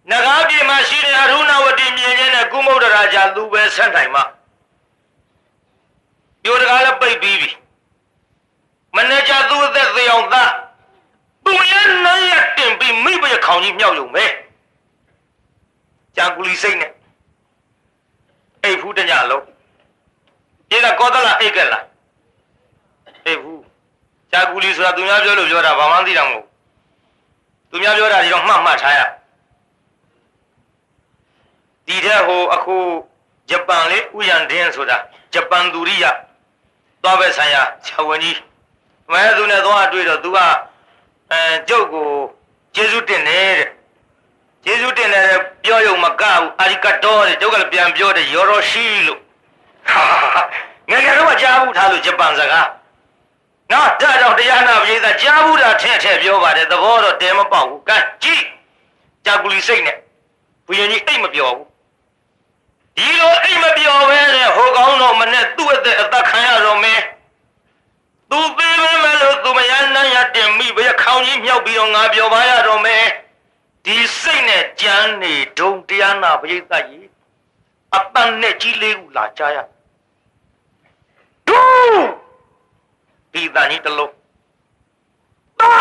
နဂါးပြေမှာရှိတဲ့အရုဏဝတီမြင်ချင်းနဲ့ကုမုဒ္ဒရာကြာသူပဲဆက်နိုင်မှပြိုတကားလည်းပိတ်ပြီးပြီမနေ့ကသူ့အသက်သေအောင်သားသူရဲ့နိုင်ရတင်ပြီးမိဘခေါင်ကြီးမြောက်ယုံပဲကြာကူလီစိတ်နဲ့အိတ်ဖူးတညလုံးဒီကကောသလအိတ်ကလားအိတ်ဖူးကြာကူလီဆိုတာသူများပြောလို့ပြောတာဘာမှမသိတာမဟုတ်သူများပြောတာဒီတော့မှတ်ထားရဒီတဲ့ဟိုအခုဂျပန်လေဥယျာဉ်ဒင်းဆိုတာဂျပန်သူရိယသွားပဲဆိုင်ရာခြေဝင်ကြီးမဲသူနဲ့သွားတွေ့တော့သူကကျုပ်ကိုကျေးဇူးတင်တယ်တဲ့ကျေးဇူးတင်တယ်ပြောရုံမကဘူးအာရီကတောတဲ့ကျုပ်ကလည်းပြန်ပြောတယ်ယော်ရိုရှိလို့ငယ်ငယ်တော့ကြားဘူးထားလို့ဂျပန်စကားနော်ဒါကြောင့်တရားနာပရိသတ်ကြားဘူးတာထဲပြောပါတယ်သဘောတော့တဲမပေါက်ဘူးကဲကြည့်ကြာကူလီစိတ်နဲ့ဘုရင်ကြီးအိတ်မပြောဘူးဒီလိုအိတ်မပြောပဲတဲ့ဟိုကောင်းတော့မနဲ့သူ့အသက်ခံရတော့မယ်သူသေးပဲမလို့သူမရနိုင်ရတင်မိပဲခေါင်းကြီးမြောက်ပြီးတော့ငါပြောပါရတော့မယ်ဒီစိတ်နဲ့ကြမ်းနေဒုံတရားနာပရိသတ်ကြီးအပန်းနဲ့ကြီးလေးခုလာကြရဒူဒီတန်ကြီးတလုံးပါ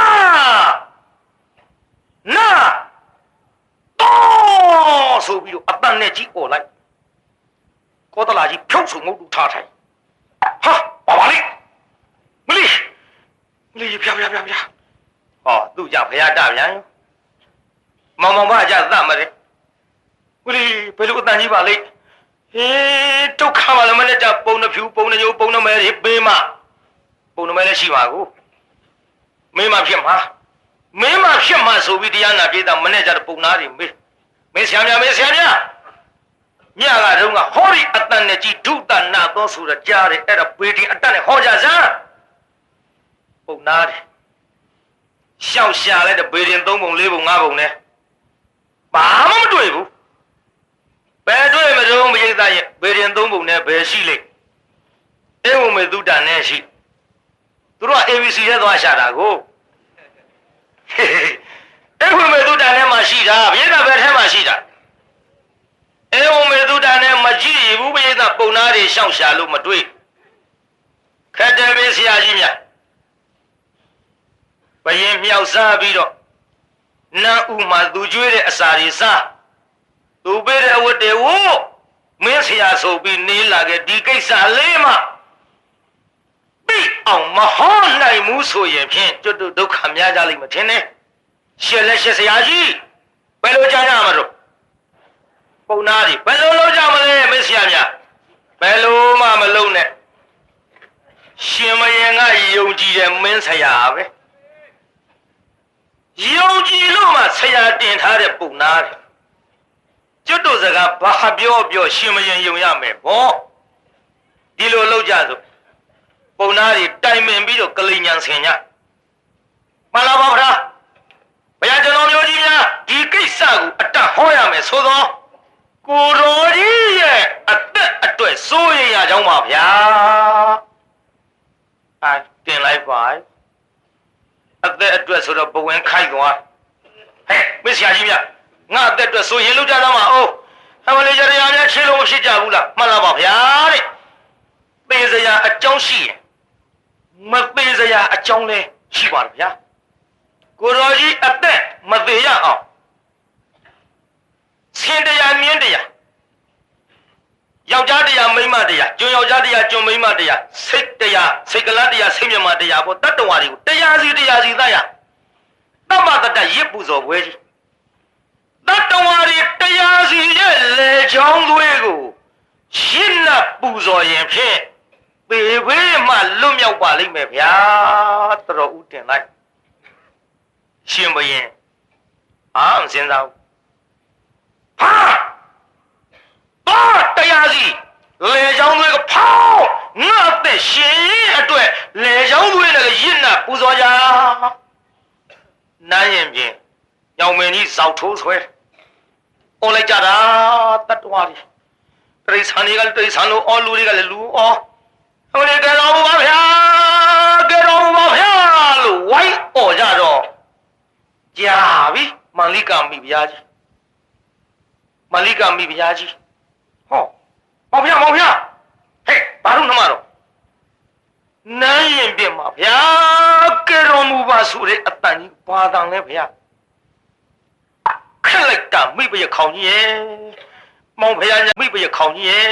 နာတော့ဆိုပြီးတော့အပန်းနဲ့ကြီးអော်လိုက်ကောသလာကြီးဖြုတ်ဆုံငုတ်တူထားထိုင်ဟာပါလိမလီပြဟောသူ့ကြောင့်ဘုရားတပြန်မောင်မောင်မကြသတ်မလဲမလီဘယ်လိုအတန်ကြီးပါလိဟေးဒုက္ခပါလည်းမနဲ့ကြပုံနှဖြူပုံနှညိုပုံနှမဲတွေပေးမပုံနှမဲလည်းရှိပါကိုမင်းမဖြစ်မှာဆိုပြီးတရားနာပြေးတာမနဲ့ကြတဲ့ပုံနာတွေမေးဆရာမြညကတော့ကဟောဒီအတန်နဲ့ကြီးဒုတနာသောဆိုတော့ကြားတယ်အဲ့ဒါပေတင်အတန်နဲ့ဟောကြစမ်းပုံနာတယ်ရှောက်ရှာလိုက်တဲ့ပေတင်3ပုံ4ပုံ5ပုံနဲ့ဘာမှမတွေ့ဘူးဘယ်တွေ့မလို့မရိသရဲ့ပေတင်3ပုံနဲ့ဘယ်ရှိလိမ့်အေဝမေသုတနဲ့ရှိသူတို့က ABC ရဲ့သွားရှာတာကိုအေဝမေသုတနဲ့မှရှိတာဘိဓဘယ်ထဲမှာရှိတာအေဝမေသုတနဲ့မကြည့်ဘူးဘိဓပုံနာတွေရှောက်ရှာလို့မတွေ့ခက်တယ်ပဲဆရာကြီးများဘယင်မြောက်စားပြီးတော့နန်းဥမှာသူကျွေးတဲ့အစာတွေစားသူပေးတဲ့အဝတ်တွေဝို့မင်းဆရာဆိုပြီးနေလာခဲ့ဒီကိစ္စလေးမှပြီးအောင်မဟောနိုင်ဘူးဆိုရင်ဖြင့်ကျွတ်ဒုက္ခများကြလိမ့်မထင်နဲ့ရှက်လက်ရှက်ဆရာကြီးဘယ်လိုကြားကြမှာတော့ပုံနာတွေဘယ်လိုလုပ်ကြမလဲမင်းဆရာများဘယ်လိုမှမလုပ်နဲ့ ရှင်မယင်ကယုံကြည်တဲ့မင်းဆရာပဲယုံကြည်လို့မှဆရာတင်ထားတဲ့ပုံနာတယ်ကျွတ်တို့စကားဘာပြောရှင်မယင်ယုံရမယ်ဗောဒီလိုလောက်ကြစို့ပုံနာတွေတိုင်ပင်ပြီးတော့ကလိညာဆင်ညမှန်လားပါဗျာဘုရားကျွန်တော်မျိုးကြီးများဒီကိစ္စကိုအတတ်ဟောရမယ်ဆိုတော့ကိုတော်ကြီးရဲ့အသက်အတွက်စိုးရိမ်ရကြောင်းပါဗျာတင်လိုက်ပါအသက်အတွက်ဆိုတော့ဘဝင်ခိုက်သွားဟဲ့မင်းဆရာကြီးများငါအသက်အတွက်စိုးရိမ်လို့ကြသားမအောင်အမလေးကြရရများချင်းလုံးမရှိကြဘူးလားမှန်လားပါဗျာတဲ့သေစရာအကြောင်းရှိရင်မသေးစရာအကြောင်းလဲရှိပါလားဗျာကိုတော်ကြီးအသက်မသေးရအောင်ဆင်းတရားမြင်းတရားယောက်ျားတရားမိန်းမတရားကျွန်းယောက်ျားတရားကျွန်းမိန်းမတရားစိတ်တရားစိတ်ကလတရားစိတ်မြမတရားပေါ်တတ္တဝါတွေကိုတရားစီသတ်ရတမ္မတတရစ်ပူဇော်ပွဲကြီးတတ္တဝါတွေတရားစီရဲ့လေချောင်းသွေးကိုရှင်းနပူဇော်ရင်ဖြင့်ပေဘေးမှလွတ်မြောက်ပါလိမ့်မယ်ဗျာတော်ဦးတင်လိုက်ရှင်ဘရင်အားမစင်စားဘူးဟာတော့တရားစီလေချောင်းသွေးကဖောင်းငါအသက်ရှင်အတွက်လေချောင်းသွေးနဲ့ရစ်နပူဇော်ကြနိုင်ရင်ဖြင့်ညောင်မင်းကြီးဇောက်ထိုးဆွဲအော်လိုက်ကြတာတတ္တဝါတွေတရိษံတွေကတရိษံလို့အော်လူတွေကလည်းလူအော်ဟိုလေကဲတော်ပါဗျာလို့ဝိုင်းအော်ကြတော့ကြာပြီမန္လိကမိဖုရားကြီးဟောမောင်ဖုရားဟဲ့ဘာလို့နှမတော့နိုင်ရင်ပြင်ပါဗျာကဲတော်မူပါဆိုတဲ့အတန်ကြီးဘာတန်လဲဗျာခက်လိုက်တာမိဖုရားခေါင်းကြီးရဲ့မောင်ဖုရားညာမိဖုရားခေါင်းကြီးရဲ့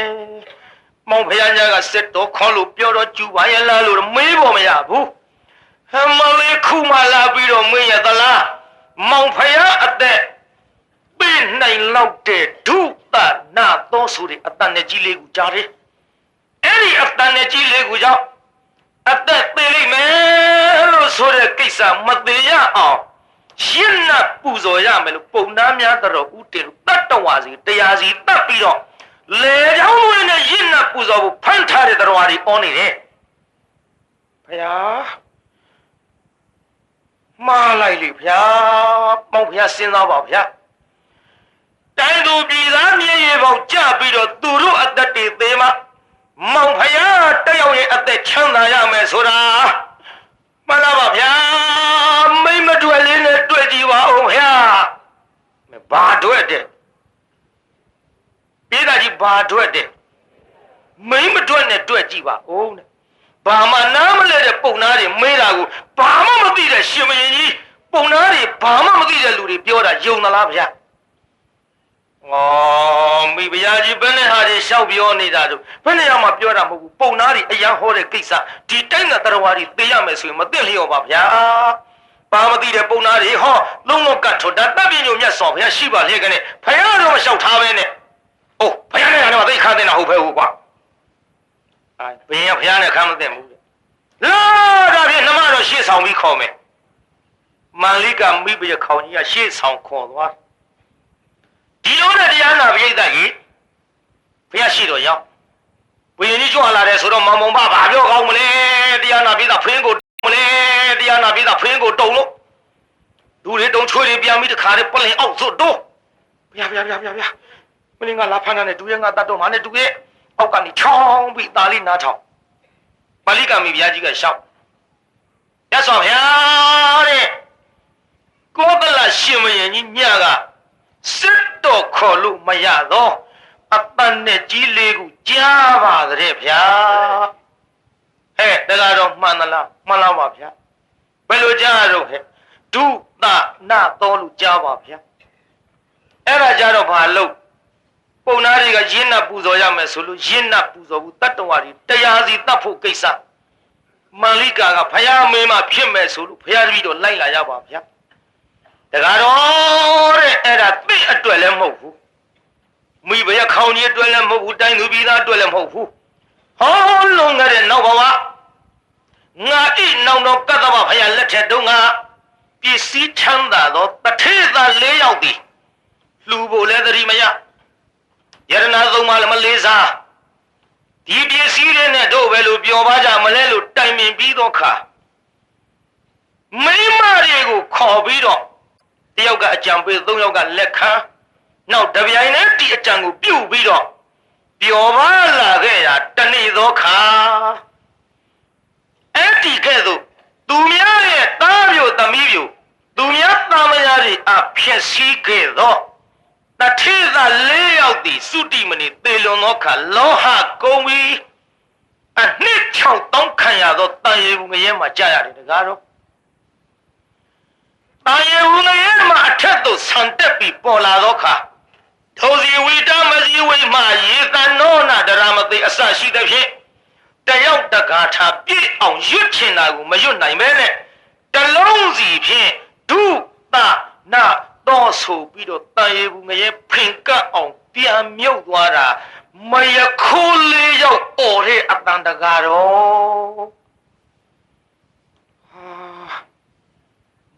မောင်ဖုရားညာကစစ်တော်ခေါ်လို့ပြောတော့ကျူပါရဲ့လားလို့မေးပေါ်မရဘူးမလေးခုမှလာပြီးတော့မင်းရသလားမောင်ဖုရားအသက်ပြနိုင်လောက်တဲ့ဒုသနာသောဆိုတဲ့အတန်နဲ့ကြီးလေးကိုကြားတယ်အဲ့ဒီအတန်နဲ့ကြီးလေးကိုကြောင့်အသက်သေးလိမ့်မယ်လို့ဆိုတဲ့ကိစ္စမသေးရအောင်ရှင်းနပူဇော်ရမယ်လို့ပုံနာများတော်ဦးတင်တတ္တဝါစီတရားစီတတ်ပြီးတော့လေချောင်းသွေးနဲ့ရင်းနပူဇော်ဖို့ဖန်ထားတဲ့တော်တွေအောနေတယ်ဘုရားမှားလိုက်လေဗျာမောင်ဘုရားစဉ်းစားပါဗျာတိုင်းသူပြည်သားမြေရေပေါကြပြီးတော့သူတို့အသက်တွေသေးမှမောင်ဘုရားတယောက်ရဲ့အသက်ချမ်းသာရမယ်ဆိုတာမှန်လားပါဗျာမိမတွေ့လေးနဲ့တွေ့ကြည့်ပါဦးဗျာဘာတွေ့တဲ့ပြေးတာကြီးဘာတွေ့တဲ့မိမတွေ့နဲ့တွေ့ကြည့်ပါဦးတဲ့ဘာမှနားမလဲတဲ့ပုံနာတွေမေးတာကိုဘာမှမသိတဲ့ရှင်မင်းကြီးပုံနာတွေဘာမှမသိတဲ့လူတွေပြောတာယုံသလားဗျာမိဖုရားကြီးဘယ်နဲ့ဟာတွေရှောက်ပြောနေတာတို့ဘယ်နဲ့မှပြောတာမဟုတ်ဘူးပုံနာတွေအရန်ဟောတဲ့ကိစ္စဒီတိုင်းကတရားဝါတွေသိရမယ်ဆိုရင်မသိလျော်ပါဗျာဘာမသိတဲ့ပုံနာတွေဟောလုံးလုံးကတ်ထွတ်တာတပ်ပြညိုမြတ်စွာဘုရားရှိပါလေကနေဘုရားတော့မလျှောက်ထားပဲနဲ့အိုးဘုရားနဲ့ကတော့သိခါတဲ့နာဟုတ်ပဲဟုတ်ကွာဘယ်ဘုရားနဲ့ခါမသိဘူးလာဒါဖြင့်နှမတော့ရှေ့ဆောင်ပြီးခေါ်မယ်မန္လိကမိဘရခေါင်းကြီးကရှေ့ဆောင်ခေါ်သွားဒီလိုနဲ့တရားနာပိဋကကြီးဘုရားရှိတော်ရောက်ဘုရင်ကြီးကြွလာတယ်ဆိုတော့မောင်မောင်ဘာပြောကောင်းမလဲတရားနာပိဋကဖင်းကိုမလဲတရားနာပိဋကဖင်းကိုတုံလို့လူတွေတုံချွေးတွေပြန်ပြီးတခါတည်းပလင်အောက်စွတ်တော့ဘုရားမင်းကလာဖမ်းတာနဲ့တူရဲ့ငါတတ်တော့မှနဲ့တူရဲ့အောက်ကနေချောင်းပြီးသားလေးနားထောင်မန္လိကမိဘကြီးကရှောက်ရသော်ဗျာတဲ့ကိုကလရှင်မယင်ကြီးညကစစ်တော်ခေါ်လို့မရတော့အပန်းနဲ့ကြီးလေးကိုကြားပါတဲ့ဗျာဟဲ့တကတော့မှန်သလားမှန်လားပါဗျာဘယ်လိုကြားရတော့ဟဲ့ဒုသနာတော်လို့ကြားပါဗျာအဲ့ဒါကြတော့ဘာလို့ပုံနာတွေကရင်းနပူဇော်ရမယ်ဆိုလို့ရင်းနပူဇော်ဘူးတတ္တဝါတွေတရားစီတတ်ဖို့ကိစ္စမန္လိကာကဘုရားမင်းမဖြစ်မယ်ဆိုလို့ဘုရားတပည့်တော်လိုက်လာရပါဗျာတကားတော့တဲ့အဲ့ဒါသိအတွက်လည်းမဟုတ်ဘူးမိဘရခေါင်းကြီးအတွက်လည်းမဟုတ်ဘူးတိုင်းသူပြည်သားအတွက်လည်းမဟုတ်ဘူးဟောလုံးငါတဲ့နောက်ဘဝ ငါဤနောင်တော်ကတ္တဗဖယားလက်ထက်တုန်းကပစ္စည်းချမ်းသာသောတထေသား၄ယောက်သည်လူဖို့လည်းသတိမရယရနာသုံးပါးလည်းမလေးစားဒီပစ္စည်းတွေနဲ့တို့ပဲလို့ပြောပါကြမလဲလို့တိုင်ပင်ပြီးသောအခါမိန်းမတွေကိုခေါ်ပြီးတော့တယောက်ကအကြံပေး၃ယောက်ကလက်ခံနောက်တပြိုင်တည်းဒီအကြံကိုပြုတ်ပြီးတော့ပျော်ပါလာခဲ့တာတနေ့သောအခါအဲ့ဒီကဲ့သို့သူများရဲ့သားမျိုးသမီးမျိုးသူများသားမယားတွေအဖြစ်စည်းခဲ့သောတထေသား၄ယောက်သည်စုတိမနေသေလွန်သောအခါလောဟကုံပြီးအနှစ်6,000ခံရသောတန်ရေဘူးငရဲမှာကြာရတယ်တကားတော့တန်ရေဘူးငရဲမှာအထက်သို့ဆန်တက်ပြီးပေါ်လာသောအခါထိုစီဝိတမစီဝိမှရေတန်နောနာဒရမသိအစရှိသဖြင့်တယောက်တကားထားပြည့်အောင်ရွတ်ချင်တာကိုမရွတ်နိုင်ပဲနဲ့တလုံးစီဖြင့်ဒုသနာတော့ဆိုပြီးတော့တန်ရေဘူးငရဲဖင်ကပ်အောင်ပြန်မြုပ်သွားတာမယခိုးလေးရောက်အော်တဲ့အတန်တကားတော့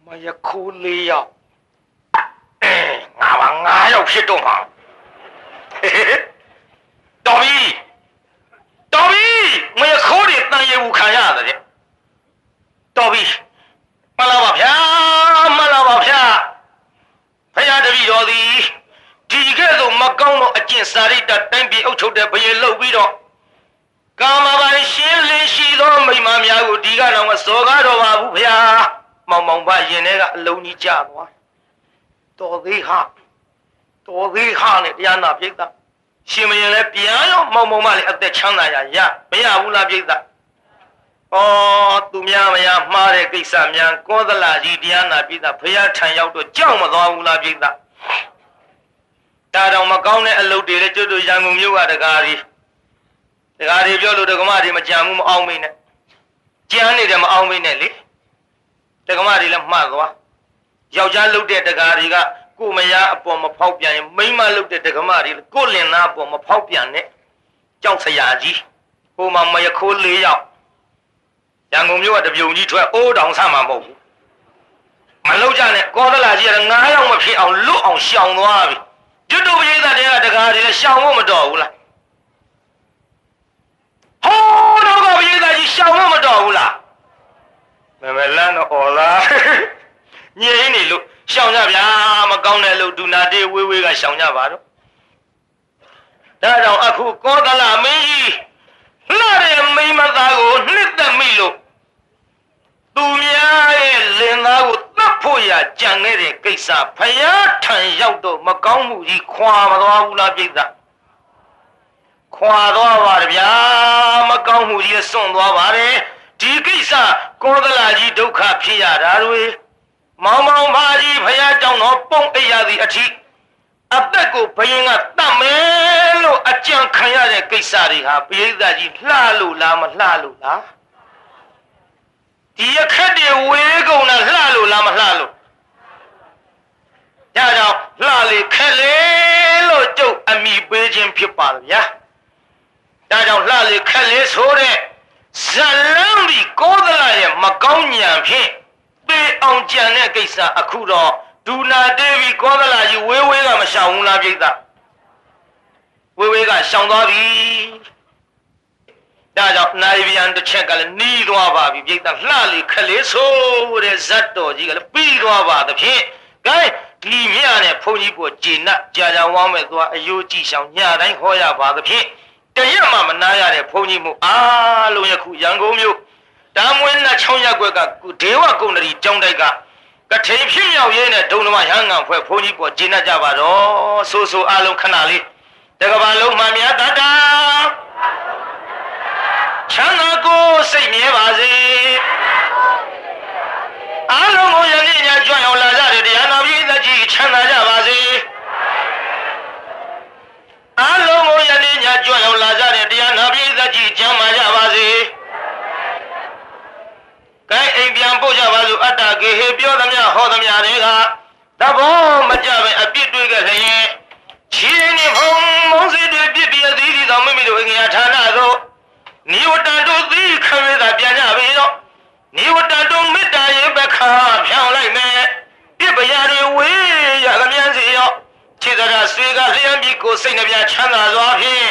မယခိုးလေးရောက်ငါပါ9ယောက်ဖြစ်တော့မှာတော်ပြီမယခိုးတွေတန်ရေဘူးခံရတယ်တော်ပြီမလာပါဗျာဖယားတပည့်တော်သည်ဒီကဲ့သို့မကောင်းသောအကျင့်စာရိတ္တတိုင်းပြည်အုပ်ချုပ်တဲ့ဘုရင်လုပ်ပြီးတော့ကာမပိုင်ရှင်းလင်းရှိသောမိမများကိုဒီကတော့မစောကားတော့ပါဘူးဗျာမောင်မောင်ပါရင်ထဲကအလုံးကြီးကြသွားတော်သေးဟာနဲ့တရားနာပြိဿရှင်မရင်လည်းပြန်ရောမောင်မောင်မလည်းအသက်ချမ်းသာရမရဘူးလားပြိဿသူများမရမှားတဲ့ကိစ္စများကောသလကြီးတရားနာပြိဿဖယားထံရောက်တော့ကြောက်မသွားဘူးလားပြိဿဒါတော့မကောင်းတဲ့အလုပ်တွေလည်းကျွတ်တို့ရန်ကုန်မြို့ကတကားတွေပြောလို့ဒကမတွေမကြံဘူးမအောင်မင်းနဲ့ကြမ်းနေတယ်မအောင်မင်းနဲ့လေဒကမတွေလည်းမှားသွားယောက်ျားလုပ်တဲ့တကားတွေကကိုမယားအပေါ်မဖောက်ပြန်ရင်မိန်းမလုပ်တဲ့ဒကမတွေကိုလင်သားအပေါ်မဖောက်ပြန်နဲ့ကြောက်စရာကြီးဟိုမှာမယခိုး၄ယောက်ရန်ကုန်မြို့ကတပြုံကြီးထွက်အိုးတောင်ဆမှာမဟုတ်ဘူးမလုပ်ကြနဲ့ကောသလကြီးက9ယောက်မဖြစ်အောင်လွတ်အောင်ရှောင်သွားပြီကျွတ်တို့ပရိသတ်တွေကတကားတွေလည်းရှောင်ဖို့မတော်ဘူးလားဟောတော့ကပရိသတ်ကြီးရှောင်ဖို့မတော်ဘူးလားမမလန်းတော့အော်လားညင်းနေလို့ရှောင်ကြဗျာမကောင်းတဲ့လို့ဒုနာတေးဝေးဝေးကရှောင်ကြပါတော့ဒါကြောင့်အခုကောသလမင်းကြီးလှတဲ့မိမသားကိုနှစ်သက်မိလို့သူများရဲ့လင်သားကိုတတ်ဖို့ရကြံခဲ့တဲ့ကိစ္စဖယားထံရောက်တော့မကောင်းမှုကြီးခွာမသွားဘူးလားပြိဿခွာသွားပါတယ်ဗျာမကောင်းမှုကြီးစွန့်သွားပါတယ်ဒီကိစ္စကောသလကြီးဒုက္ခဖြစ်ရတာတွေမောင်မောင်ဖာကြီးဖယားကြောင့်တော့ပုံအိပ်ရသည့်အထိအသက်ကိုဘယင်ကတတ်မယ်လို့အကြံခံရတဲ့ကိစ္စတွေဟာပရိသတ်ကြီးလှလို့လားမလှလို့လားဒီအခက်တွေဝေးကုန်တာလှလို့လားမလှလို့ဒါကြောင့်လှလေခက်လေလို့ကျုပ်အမိပေးခြင်းဖြစ်ပါလားဗျာဒါကြောင့်လှလေခက်လေဆိုတဲ့ဇလံဒီကောသလရဲ့မကောင်းညံဖြင့်ပေအောင်ကြံတဲ့ကိစ္စအခုတော့ဒူနာတေဗီကောသလကြီးဝေးဝေးကမရှောင်ဘူးလားပြိဿဝေးဝေးကရှောင်သွားပြီဒါကြောင့်နိုင်ပြန်တစ်ချက်ကလည်းနီးသွားပါပြီပြိဿလှလေခလေးဆိုတဲ့ဇတ်တော်ကြီးကလည်းပြီးသွားပါသဖြင့်ကဲဒီမြနဲ့ဘုန်းကြီးကိုဂျေနကြာကြာဝမ်းမဲ့သွားအယိုးကြည့်ဆောင်ညတိုင်းခေါ်ရပါသဖြင့်တရက်မှမနာရတဲ့ဘုန်းကြီးမှုအားလုံးယခုရန်ကုန်မြို့တမ်းမွေးနဲ့6ရက်ကွက်ကဒေဝကုဏ္ဏရီကျောင်းတိုက်ကကထိန်ဖြစ်မြောက်ရေးနဲ့ဒုံဓမ္မဟန်ငံဖွဲ့ဘုန်းကြီးပေါ်ဂျေနကြပါတော့ဆိုအားလုံးခဏလေးတကဘာလုံးမှမြတ်တတာချမ်းသာကိုစိတ်မြဲပါစေအားလုံးကိုယနေ့ညကြွအောင်လာကြတဲ့တရားနာပြည်သက်ကြီးချမ်းသာကြပါစေအားလုံးကိုယနေ့ညကြွအောင်လာကြတဲ့တရားနာပြည်သက်ကြီးချမ်းသာကြပါစေကဲအိမ်ပြန်ပို့ကြပါစို့အတ္တကေဟေပြောသမျှဟောသမျှတွေကသဘောမကြပဲအပြစ်တွေးခဲ့လျင်ခြေနေဖုံမုံစီတွေပြစ်ပြသီးသီးသောမိမိတို့ငရာဌာနသို့နိဝတ္တတို့သည်ခရစ်သာပြန်ကြပြီတော့ နိဝတ္တတုမေတ္တာရေပခါဖြောင်းလိုက်မယ်ပြစ်ပရာတွေဝေးရကမြန်စီရောခြေစရာဆွေကလျံပြီးကိုစိတ်နှပြချမ်းသာစွာဖြင့်